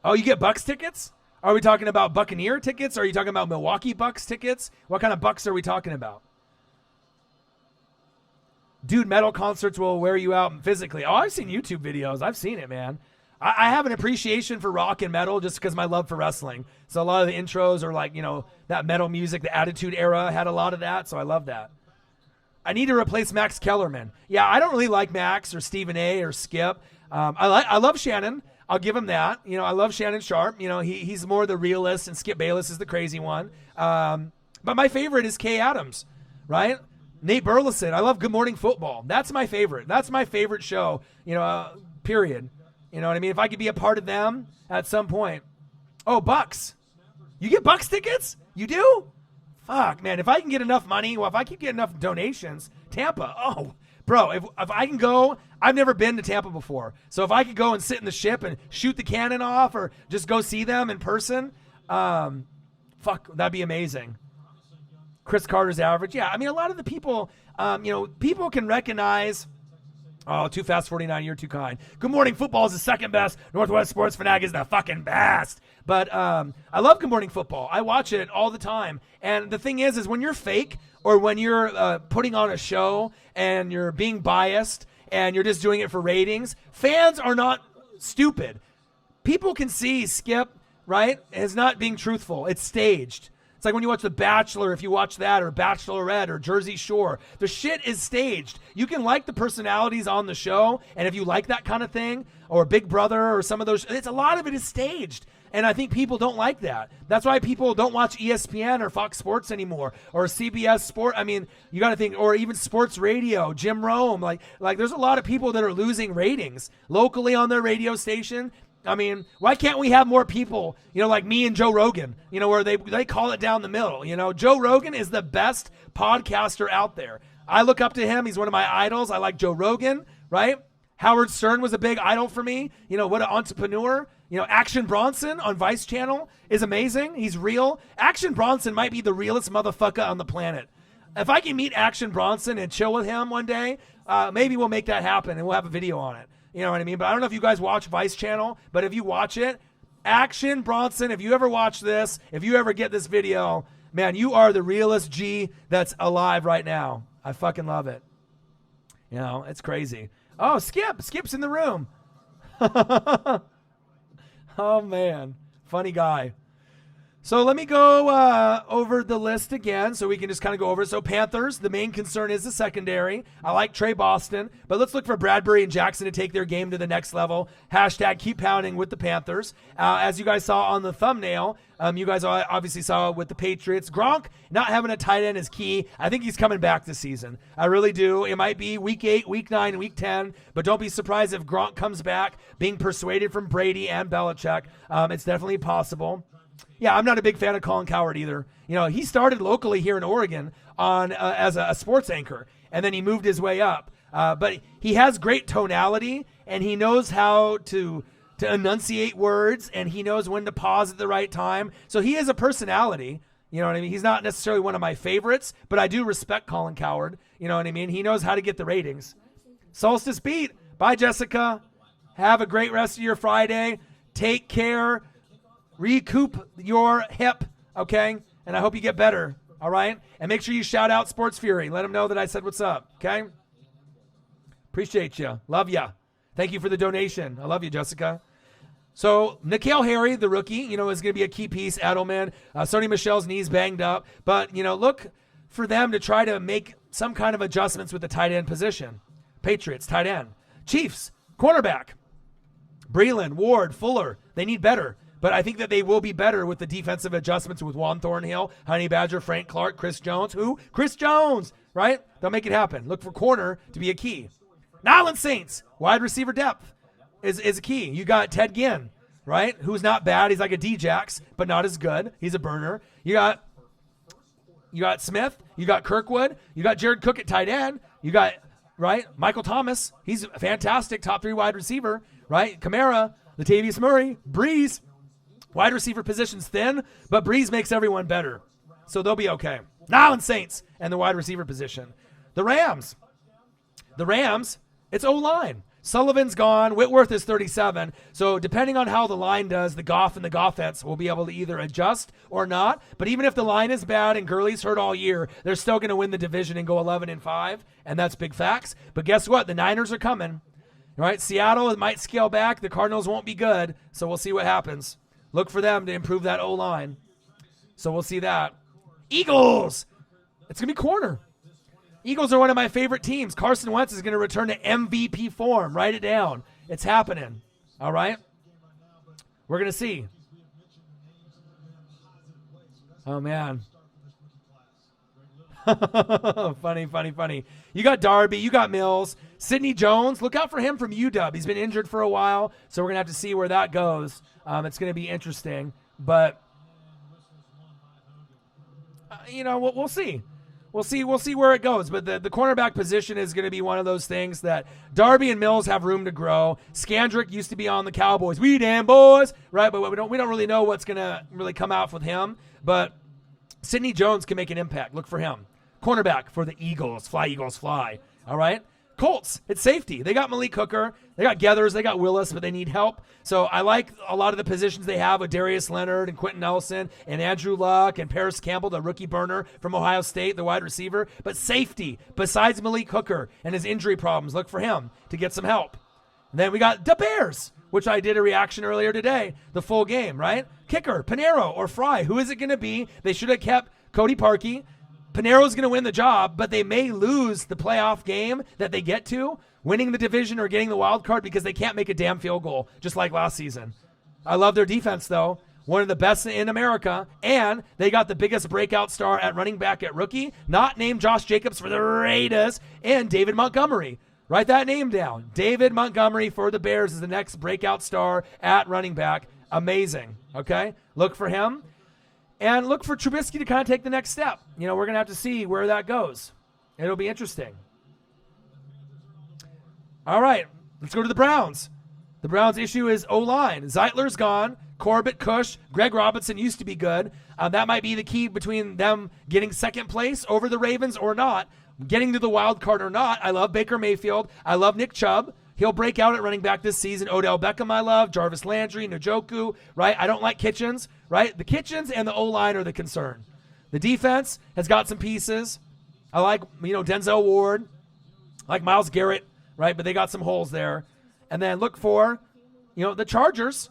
oh, you get Bucks tickets? Are we talking about Buccaneer tickets? Or are you talking about Milwaukee Bucks tickets? What kind of Bucks are we talking about? Dude, metal concerts will wear you out physically. Oh, I've seen YouTube videos. I've seen it, man. I have an appreciation for rock and metal just because my love for wrestling. So a lot of the intros are like, that metal music, the Attitude Era had a lot of that. So I love that. I need to replace Max Kellerman. Yeah, I don't really like Max or Stephen A. or Skip. I love Shannon. I'll give him that. I love Shannon Sharp. He's more the realist and Skip Bayless is the crazy one. But my favorite is Kay Adams, right? Nate Burleson. I love Good Morning Football. That's my favorite. That's my favorite show, period. You know what I mean? If I could be a part of them at some point. Oh, Bucks. You get Bucks tickets? You do? Fuck, man. If I can get enough money, if I keep getting enough donations, Tampa. Oh, bro, if I can go, I've never been to Tampa before. So if I could go and sit in the ship and shoot the cannon off or just go see them in person, that'd be amazing. Chris Carter's average. Yeah, I mean, a lot of the people, people can recognize. Oh, Too Fast 49, you're too kind. Good Morning Football is the second best. Northwest Sports Fanatic is the fucking best. But I love Good Morning Football. I watch it all the time. And the thing is when you're fake or when you're putting on a show and you're being biased and you're just doing it for ratings, fans are not stupid. People can see Skip, right, as not being truthful. It's staged. It's like when you watch The Bachelor, if you watch that, or Bachelorette, or Jersey Shore. The shit is staged. You can like the personalities on the show, and if you like that kind of thing, or Big Brother, or some of those, a lot of it is staged. And I think people don't like that. That's why people don't watch ESPN or Fox Sports anymore, or CBS Sport. I mean, you got to think, or even sports radio, Jim Rome. Like there's a lot of people that are losing ratings locally on their radio station. I mean, why can't we have more people, like me and Joe Rogan, where they call it down the middle? Joe Rogan is the best podcaster out there. I look up to him. He's one of my idols. I like Joe Rogan, right? Howard Stern was a big idol for me. What an entrepreneur. Action Bronson on Vice Channel is amazing. He's real. Action Bronson might be the realest motherfucker on the planet. If I can meet Action Bronson and chill with him one day, maybe we'll make that happen and we'll have a video on it. You know what I mean? But I don't know if you guys watch Vice Channel, but if you watch it, Action Bronson, if you ever watch this, if you ever get this video, man, you are the realest G that's alive right now. I fucking love it. It's crazy. Oh, Skip's in the room. Oh, man. Funny guy. So let me go over the list again so we can just kind of go over it. So Panthers, the main concern is the secondary. I like Trey Boston, but let's look for Bradbury and Jackson to take their game to the next level. Hashtag keep pounding with the Panthers. As you guys saw on the thumbnail, you guys obviously saw with the Patriots. Gronk not having a tight end is key. I think he's coming back this season. I really do. It might be week 8, week 9, week 10, but don't be surprised if Gronk comes back being persuaded from Brady and Belichick. It's definitely possible. Yeah, I'm not a big fan of Colin Cowherd either. He started locally here in Oregon as a sports anchor, and then he moved his way up. But he has great tonality, and he knows how to enunciate words, and he knows when to pause at the right time. So he has a personality. You know what I mean? He's not necessarily one of my favorites, but I do respect Colin Cowherd. You know what I mean? He knows how to get the ratings. Solstice Beat. Bye, Jessica. Have a great rest of your Friday. Take care. Recoup your hip, okay? And I hope you get better, all right? And make sure you shout out Sports Fury. Let them know that I said what's up, okay? Appreciate you. Love ya. Thank you for the donation. I love you, Jessica. So N'Keal Harry, the rookie, is going to be a key piece. Edelman. Sony Michel's knees banged up. But, look for them to try to make some kind of adjustments with the tight end position. Patriots, tight end. Chiefs, cornerback. Breeland, Ward, Fuller. They need better. But I think that they will be better with the defensive adjustments with Juan Thornhill, Honey Badger, Frank Clark, Chris Jones. Who? Chris Jones, right? They'll make it happen. Look for corner to be a key. Nolans Saints, wide receiver depth is a key. You got Ted Ginn, right? Who's not bad. He's like a D-Jax, but not as good. He's a burner. You got Smith. You got Kirkwood. You got Jared Cook at tight end. You got, right, Michael Thomas. He's a fantastic top 3 wide receiver, right? Kamara, Latavius Murray, Breeze. Wide receiver position's thin, but Breeze makes everyone better. So they'll be okay. Nolans Saints and the wide receiver position. The Rams, it's O-line. Sullivan's gone. Whitworth is 37. So depending on how the line does, the Goff and the Goffets will be able to either adjust or not. But even if the line is bad and Gurley's hurt all year, they're still going to win the division and go 11-5, and that's big facts. But guess what? The Niners are coming. All right, Seattle might scale back. The Cardinals won't be good, so we'll see what happens. Look for them to improve that O-line. So we'll see that. Eagles. It's going to be corner. Eagles are one of my favorite teams. Carson Wentz is going to return to MVP form. Write it down. It's happening. All right? We're going to see. Oh, man. Funny. You got Darby, you got Mills, Sidney Jones. Look out for him from UW. He's been injured for a while, so we're gonna have to see where that goes. It's gonna be interesting, but we'll see. We'll see where it goes. But the cornerback position is going to be one of those things that Darby and Mills have room to grow. Scandrick used to be on the Cowboys. We damn boys, right? But we don't really know what's going to really come out with him. But Sidney Jones can make an impact. Look for him. Cornerback for the Eagles. Fly, Eagles, fly. All right? Colts, it's safety. They got Malik Hooker. They got Geathers. They got Willis, but they need help. So I like a lot of the positions they have with Darius Leonard and Quentin Nelson and Andrew Luck and Paris Campbell, the rookie burner from Ohio State, the wide receiver. But safety, besides Malik Hooker and his injury problems, look for him to get some help. And then we got the Bears, which I did a reaction earlier today, the full game, right? Kicker, Pinheiro or Fry. Who is it going to be? They should have kept Cody Parkey. Pinheiro's going to win the job, but they may lose the playoff game that they get to, winning the division or getting the wild card because they can't make a damn field goal, just like last season. I love their defense, though. One of the best in America, and they got the biggest breakout star at running back at rookie, not named Josh Jacobs for the Raiders, and David Montgomery. Write that name down. David Montgomery for the Bears is the next breakout star at running back. Amazing, okay? Look for him. And look for Trubisky to kind of take the next step. We're going to have to see where that goes. It'll be interesting. All right, let's go to the Browns. The Browns' issue is O-line. Zeitler's gone. Corbett, Cush, Greg Robinson used to be good. That might be the key between them getting second place over the Ravens or not, getting to the wild card or not. I love Baker Mayfield. I love Nick Chubb. He'll break out at running back this season. Odell Beckham, I love. Jarvis Landry, Njoku, right? I don't like Kitchens, right? The Kitchens and the O-line are the concern. The defense has got some pieces. I like, Denzel Ward. I like Myles Garrett, right? But they got some holes there. And then look for, the Chargers.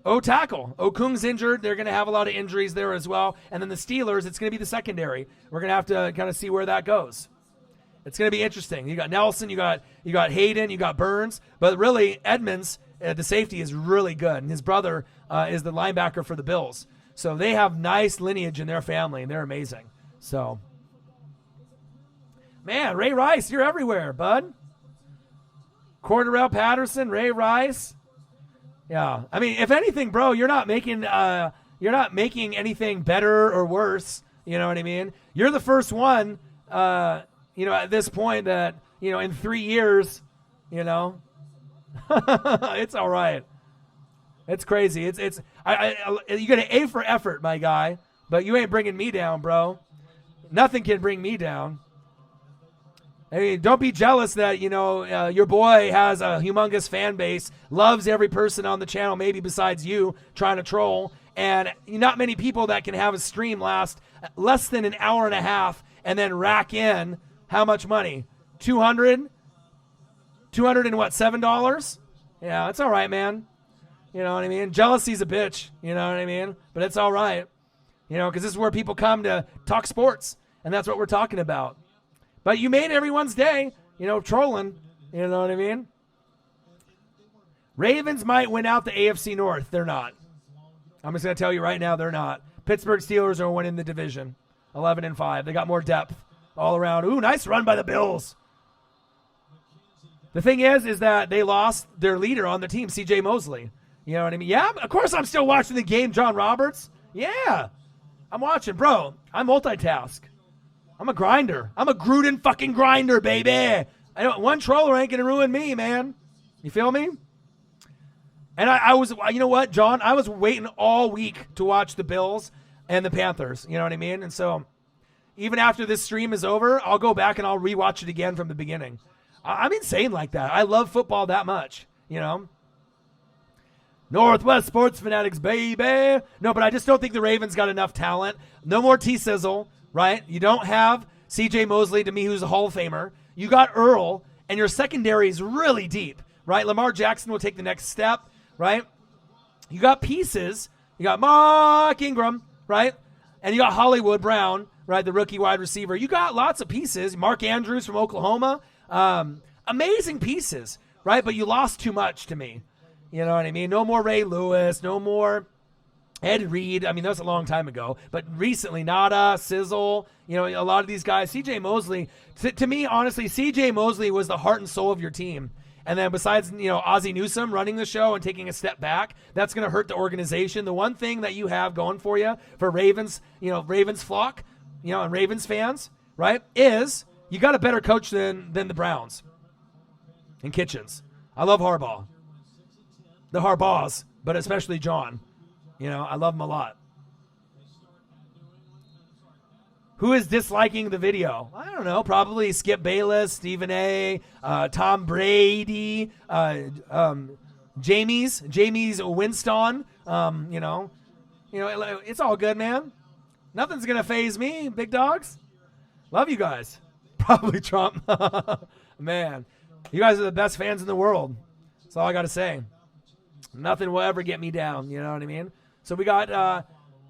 O-tackle. Okung's injured. They're going to have a lot of injuries there as well. And then the Steelers, it's going to be the secondary. We're going to have to kind of see where that goes. It's going to be interesting. You got Nelson, you got Hayden, you got Burns, but really Edmonds, the safety, is really good, and his brother is the linebacker for the Bills. So they have nice lineage in their family, and they're amazing. So, man, Ray Rice, you're everywhere, bud. Cordarrelle Patterson, Ray Rice. Yeah, I mean, if anything, bro, you're not making anything better or worse. You know what I mean? You're the first one. At this point that, in 3 years, it's all right. It's crazy. You get an A for effort, my guy, but you ain't bringing me down, bro. Nothing can bring me down. I mean, don't be jealous that, your boy has a humongous fan base, loves every person on the channel, maybe besides you trying to troll, and not many people that can have a stream last less than an hour and a half and then rack in how much money? $200 and what, $7? Yeah, it's all right, man. You know what I mean? Jealousy's a bitch, you know what I mean? But it's all right, because this is where people come to talk sports, and that's what we're talking about. But you made everyone's day, trolling, you know what I mean? Ravens might win out the AFC North. They're not. I'm just going to tell you right now, they're not. Pittsburgh Steelers are winning the division, 11-5. They got more depth all around. Ooh, nice run by the Bills. The thing is that they lost their leader on the team, C.J. Mosley. You know what I mean? Yeah, of course I'm still watching the game, John Roberts. Yeah, I'm watching. Bro, I multitask. I'm a grinder. I'm a Gruden fucking grinder, baby. One troller ain't going to ruin me, man. You feel me? And I was, you know what, John? I was waiting all week to watch the Bills and the Panthers. You know what I mean? And so even after this stream is over, I'll go back and I'll rewatch it again from the beginning. I'm insane like that. I love football that much, Northwest Sports Fanatics, baby. No, but I just don't think the Ravens got enough talent. No more T-Sizzle, right? You don't have C.J. Mosley, to me, who's a Hall of Famer. You got Earl, and your secondary is really deep, right? Lamar Jackson will take the next step, right? You got pieces. You got Mark Ingram, right? And you got Hollywood Brown, right, the rookie wide receiver. You got lots of pieces. Mark Andrews from Oklahoma. Amazing pieces, right? But you lost too much to me. You know what I mean? No more Ray Lewis. No more Ed Reed, I mean, that was a long time ago, but recently, Nada, Sizzle, you know, a lot of these guys. CJ Mosley, to me, honestly, CJ Mosley was the heart and soul of your team. And then besides, you know, Ozzie Newsome running the show and taking a step back, that's going to hurt the organization. The one thing that you have going for you for Ravens, you know, Ravens flock, you know, and Ravens fans, right, is you got a better coach than the Browns and Kitchens. I love Harbaugh. The Harbaughs, but especially John. You know, I love him a lot. Who is disliking the video? I don't know. Probably Skip Bayless, Stephen A., Tom Brady, Jamie's Winston. You know, it's all good, man. Nothing's gonna faze me, big dogs. Love you guys. Probably Trump. Man, you guys are the best fans in the world. That's all I got to say. Nothing will ever get me down. You know what I mean? So we got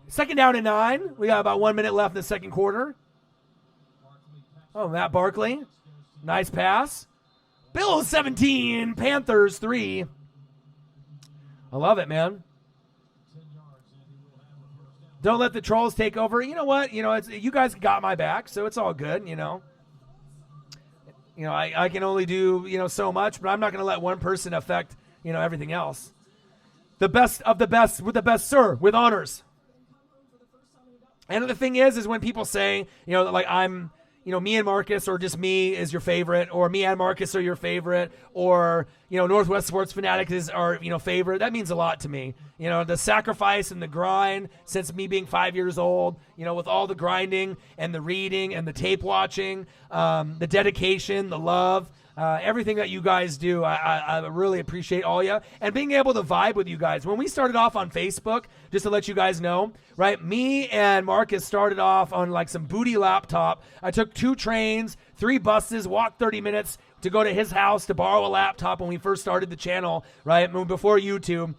second down and 9. We got about 1 minute left in the second quarter. Oh, Matt Barkley. Nice pass. Bills 17, Panthers 3. I love it, man. Don't let the trolls take over. You know what? You know, you guys got my back, so it's all good, you know. You know, I can only do, you know, so much, but I'm not going to let one person affect, you know, everything else. The best of the best with the best, sir, with honors. And the thing is when people say, you know, like I'm, you know, me and Marcus or just me is your favorite, or me and Marcus are your favorite, or, you know, Northwest Sports Fanatics are, you know, favorite. That means a lot to me. You know, the sacrifice and the grind since me being 5 years old, you know, with all the grinding and the reading and the tape watching, the dedication, the love, everything that you guys do, I really appreciate all you and being able to vibe with you guys. When we started off on Facebook, just to let you guys know, right, me and Marcus started off on like some booty laptop. I took 2 trains, 3 buses, walked 30 minutes to go to his house to borrow a laptop when we first started the channel, right, before YouTube.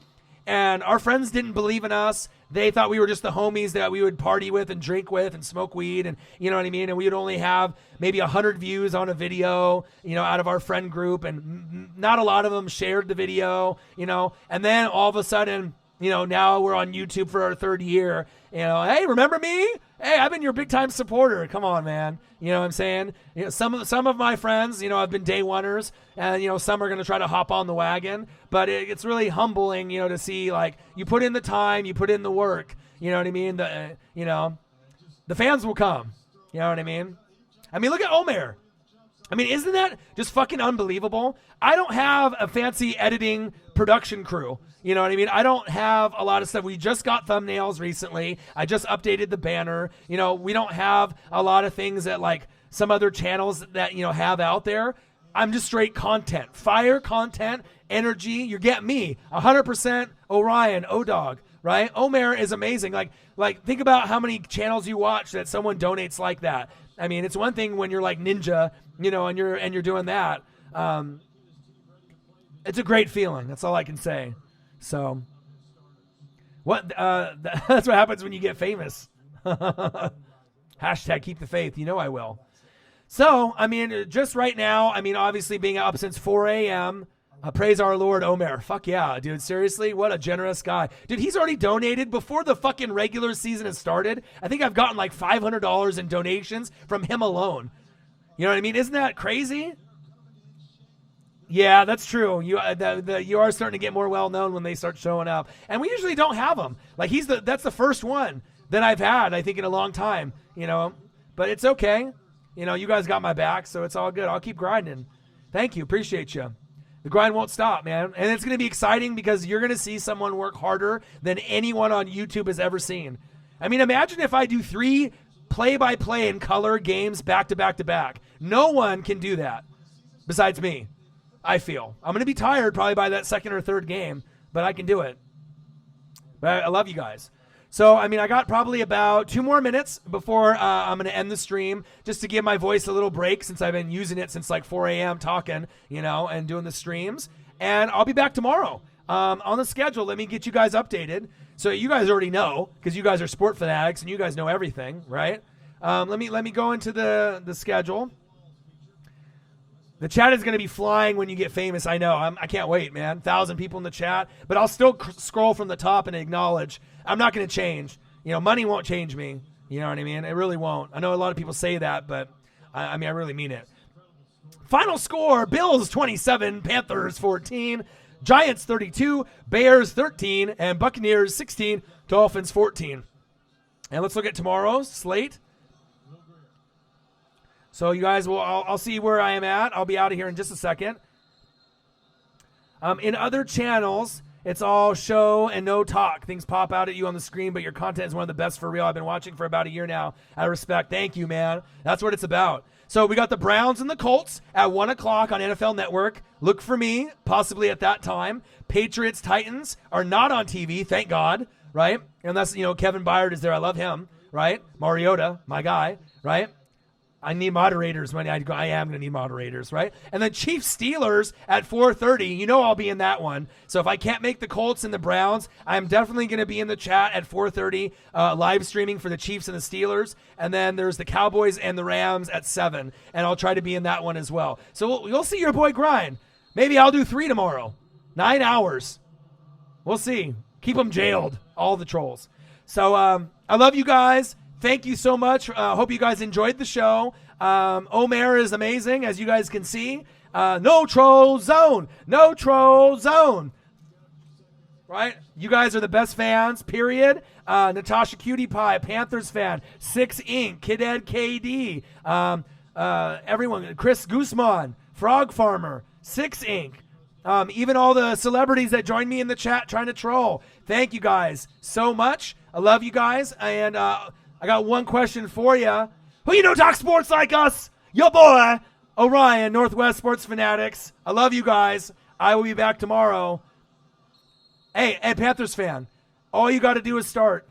And our friends didn't believe in us. They thought we were just the homies that we would party with and drink with and smoke weed, and you know what I mean? And we would only have maybe 100 views on a video, you know, out of our friend group, and not a lot of them shared the video, you know. And then all of a sudden, you know, now we're on YouTube for our 3rd year. You know, hey, remember me? Hey, I've been your big time supporter. Come on, man. You know what I'm saying? You know, some of my friends, you know, have been day oneers, and you know, some are going to try to hop on the wagon. But it's really humbling, you know, to see like you put in the time, you put in the work. You know what I mean? You know, the fans will come. You know what I mean? I mean, look at Omer. I mean, isn't that just fucking unbelievable? I don't have a fancy editing production crew. You know what I mean? I don't have a lot of stuff. We just got thumbnails recently. I just updated the banner. You know, we don't have a lot of things that like some other channels that, you know, have out there. I'm just straight content. Fire content, energy. You get me. 100% Orion, O-Dog, right? Omer is amazing. Like think about how many channels you watch that someone donates like that. I mean, it's one thing when you're like Ninja, you know, and you're doing that. It's a great feeling. That's all I can say. So, that's what happens when you get famous. Hashtag keep the faith. You know I will. So, I mean, just right now, I mean, obviously being up since 4 a.m., praise our Lord, Omer. Fuck yeah, dude. Seriously, what a generous guy. Dude, he's already donated before the fucking regular season has started. I think I've gotten like $500 in donations from him alone. You know what I mean? Isn't that crazy? Yeah, that's true. You are starting to get more well known when they start showing up, and we usually don't have them. Like that's the first one that I've had, I think, in a long time. You know, but it's okay. You know, you guys got my back, so it's all good. I'll keep grinding. Thank you, appreciate you. The grind won't stop, man, and it's going to be exciting because you're going to see someone work harder than anyone on YouTube has ever seen. I mean, imagine if I do 3 play-by-play in color games back to back to back. No one can do that besides me. I feel. I'm going to be tired probably by that 2nd or 3rd game, but I can do it. But I love you guys. So, I mean, I got probably about 2 more minutes before I'm going to end the stream just to give my voice a little break since I've been using it since like 4 a.m. talking, you know, and doing the streams. And I'll be back tomorrow on the schedule. Let me get you guys updated. So you guys already know because you guys are sport fanatics and you guys know everything, right? Let me go into the schedule. The chat is going to be flying when you get famous. I know. I can't wait, man. 1,000 people in the chat. But I'll still scroll from the top and acknowledge. I'm not going to change. Money won't change me. You know what I mean? It really won't. I know a lot of people say that, but I really mean it. Final score, Bills 27, Panthers 14, Giants 32, Bears 13, and Buccaneers 16, Dolphins 14. And let's look at tomorrow's slate. So you guys I'll see where I am at. I'll be out of here in just a second. In other channels, it's all show and no talk. Things pop out at you on the screen, but your content is one of the best for real. I've been watching for about a year now. Out of respect. Thank you, man. That's what it's about. So we got the Browns and the Colts at 1 o'clock on NFL Network. Look for me, possibly at that time. Patriots, Titans are not on TV, thank God, right? Unless, Kevin Byard is there. I love him, right? Mariota, my guy, right? I need moderators when I am going to need moderators, right? And then Chiefs Steelers at 4:30. I'll be in that one. So if I can't make the Colts and the Browns, I'm definitely going to be in the chat at 4:30, live streaming for the Chiefs and the Steelers. And then there's the Cowboys and the Rams at 7. And I'll try to be in that one as well. So you'll see your boy grind. Maybe I'll do 3 tomorrow. 9 hours. We'll see. Keep them jailed, all the trolls. So I love you guys. Thank you so much. Hope you guys enjoyed the show. Omer is amazing, as you guys can see. No troll zone. No troll zone. Right? You guys are the best fans, period. Natasha Cutie Pie, Panthers fan. 6 Inc., Kid Ed KD. Everyone. Chris Guzman, Frog Farmer. 6 Inc. Even all the celebrities that joined me in the chat trying to troll. Thank you guys so much. I love you guys. And I got one question for you. Who talk sports like us? Your boy, Orion, Northwest Sports Fanatics. I love you guys. I will be back tomorrow. Hey, and Panthers fan, all you got to do is start.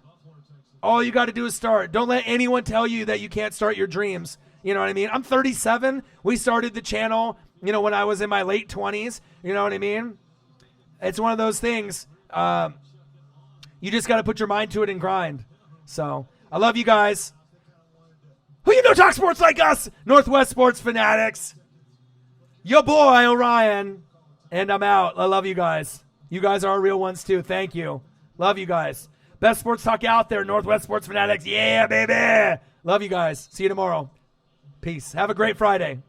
All you got to do is start. Don't let anyone tell you that you can't start your dreams. You know what I mean? I'm 37. We started the channel, when I was in my late 20s. You know what I mean? It's one of those things. You just got to put your mind to it and grind. So I love you guys. Who talk sports like us? Northwest Sports Fanatics. Your boy, Orion. And I'm out. I love you guys. You guys are real ones too. Thank you. Love you guys. Best sports talk out there, Northwest Sports Fanatics. Yeah, baby. Love you guys. See you tomorrow. Peace. Have a great Friday.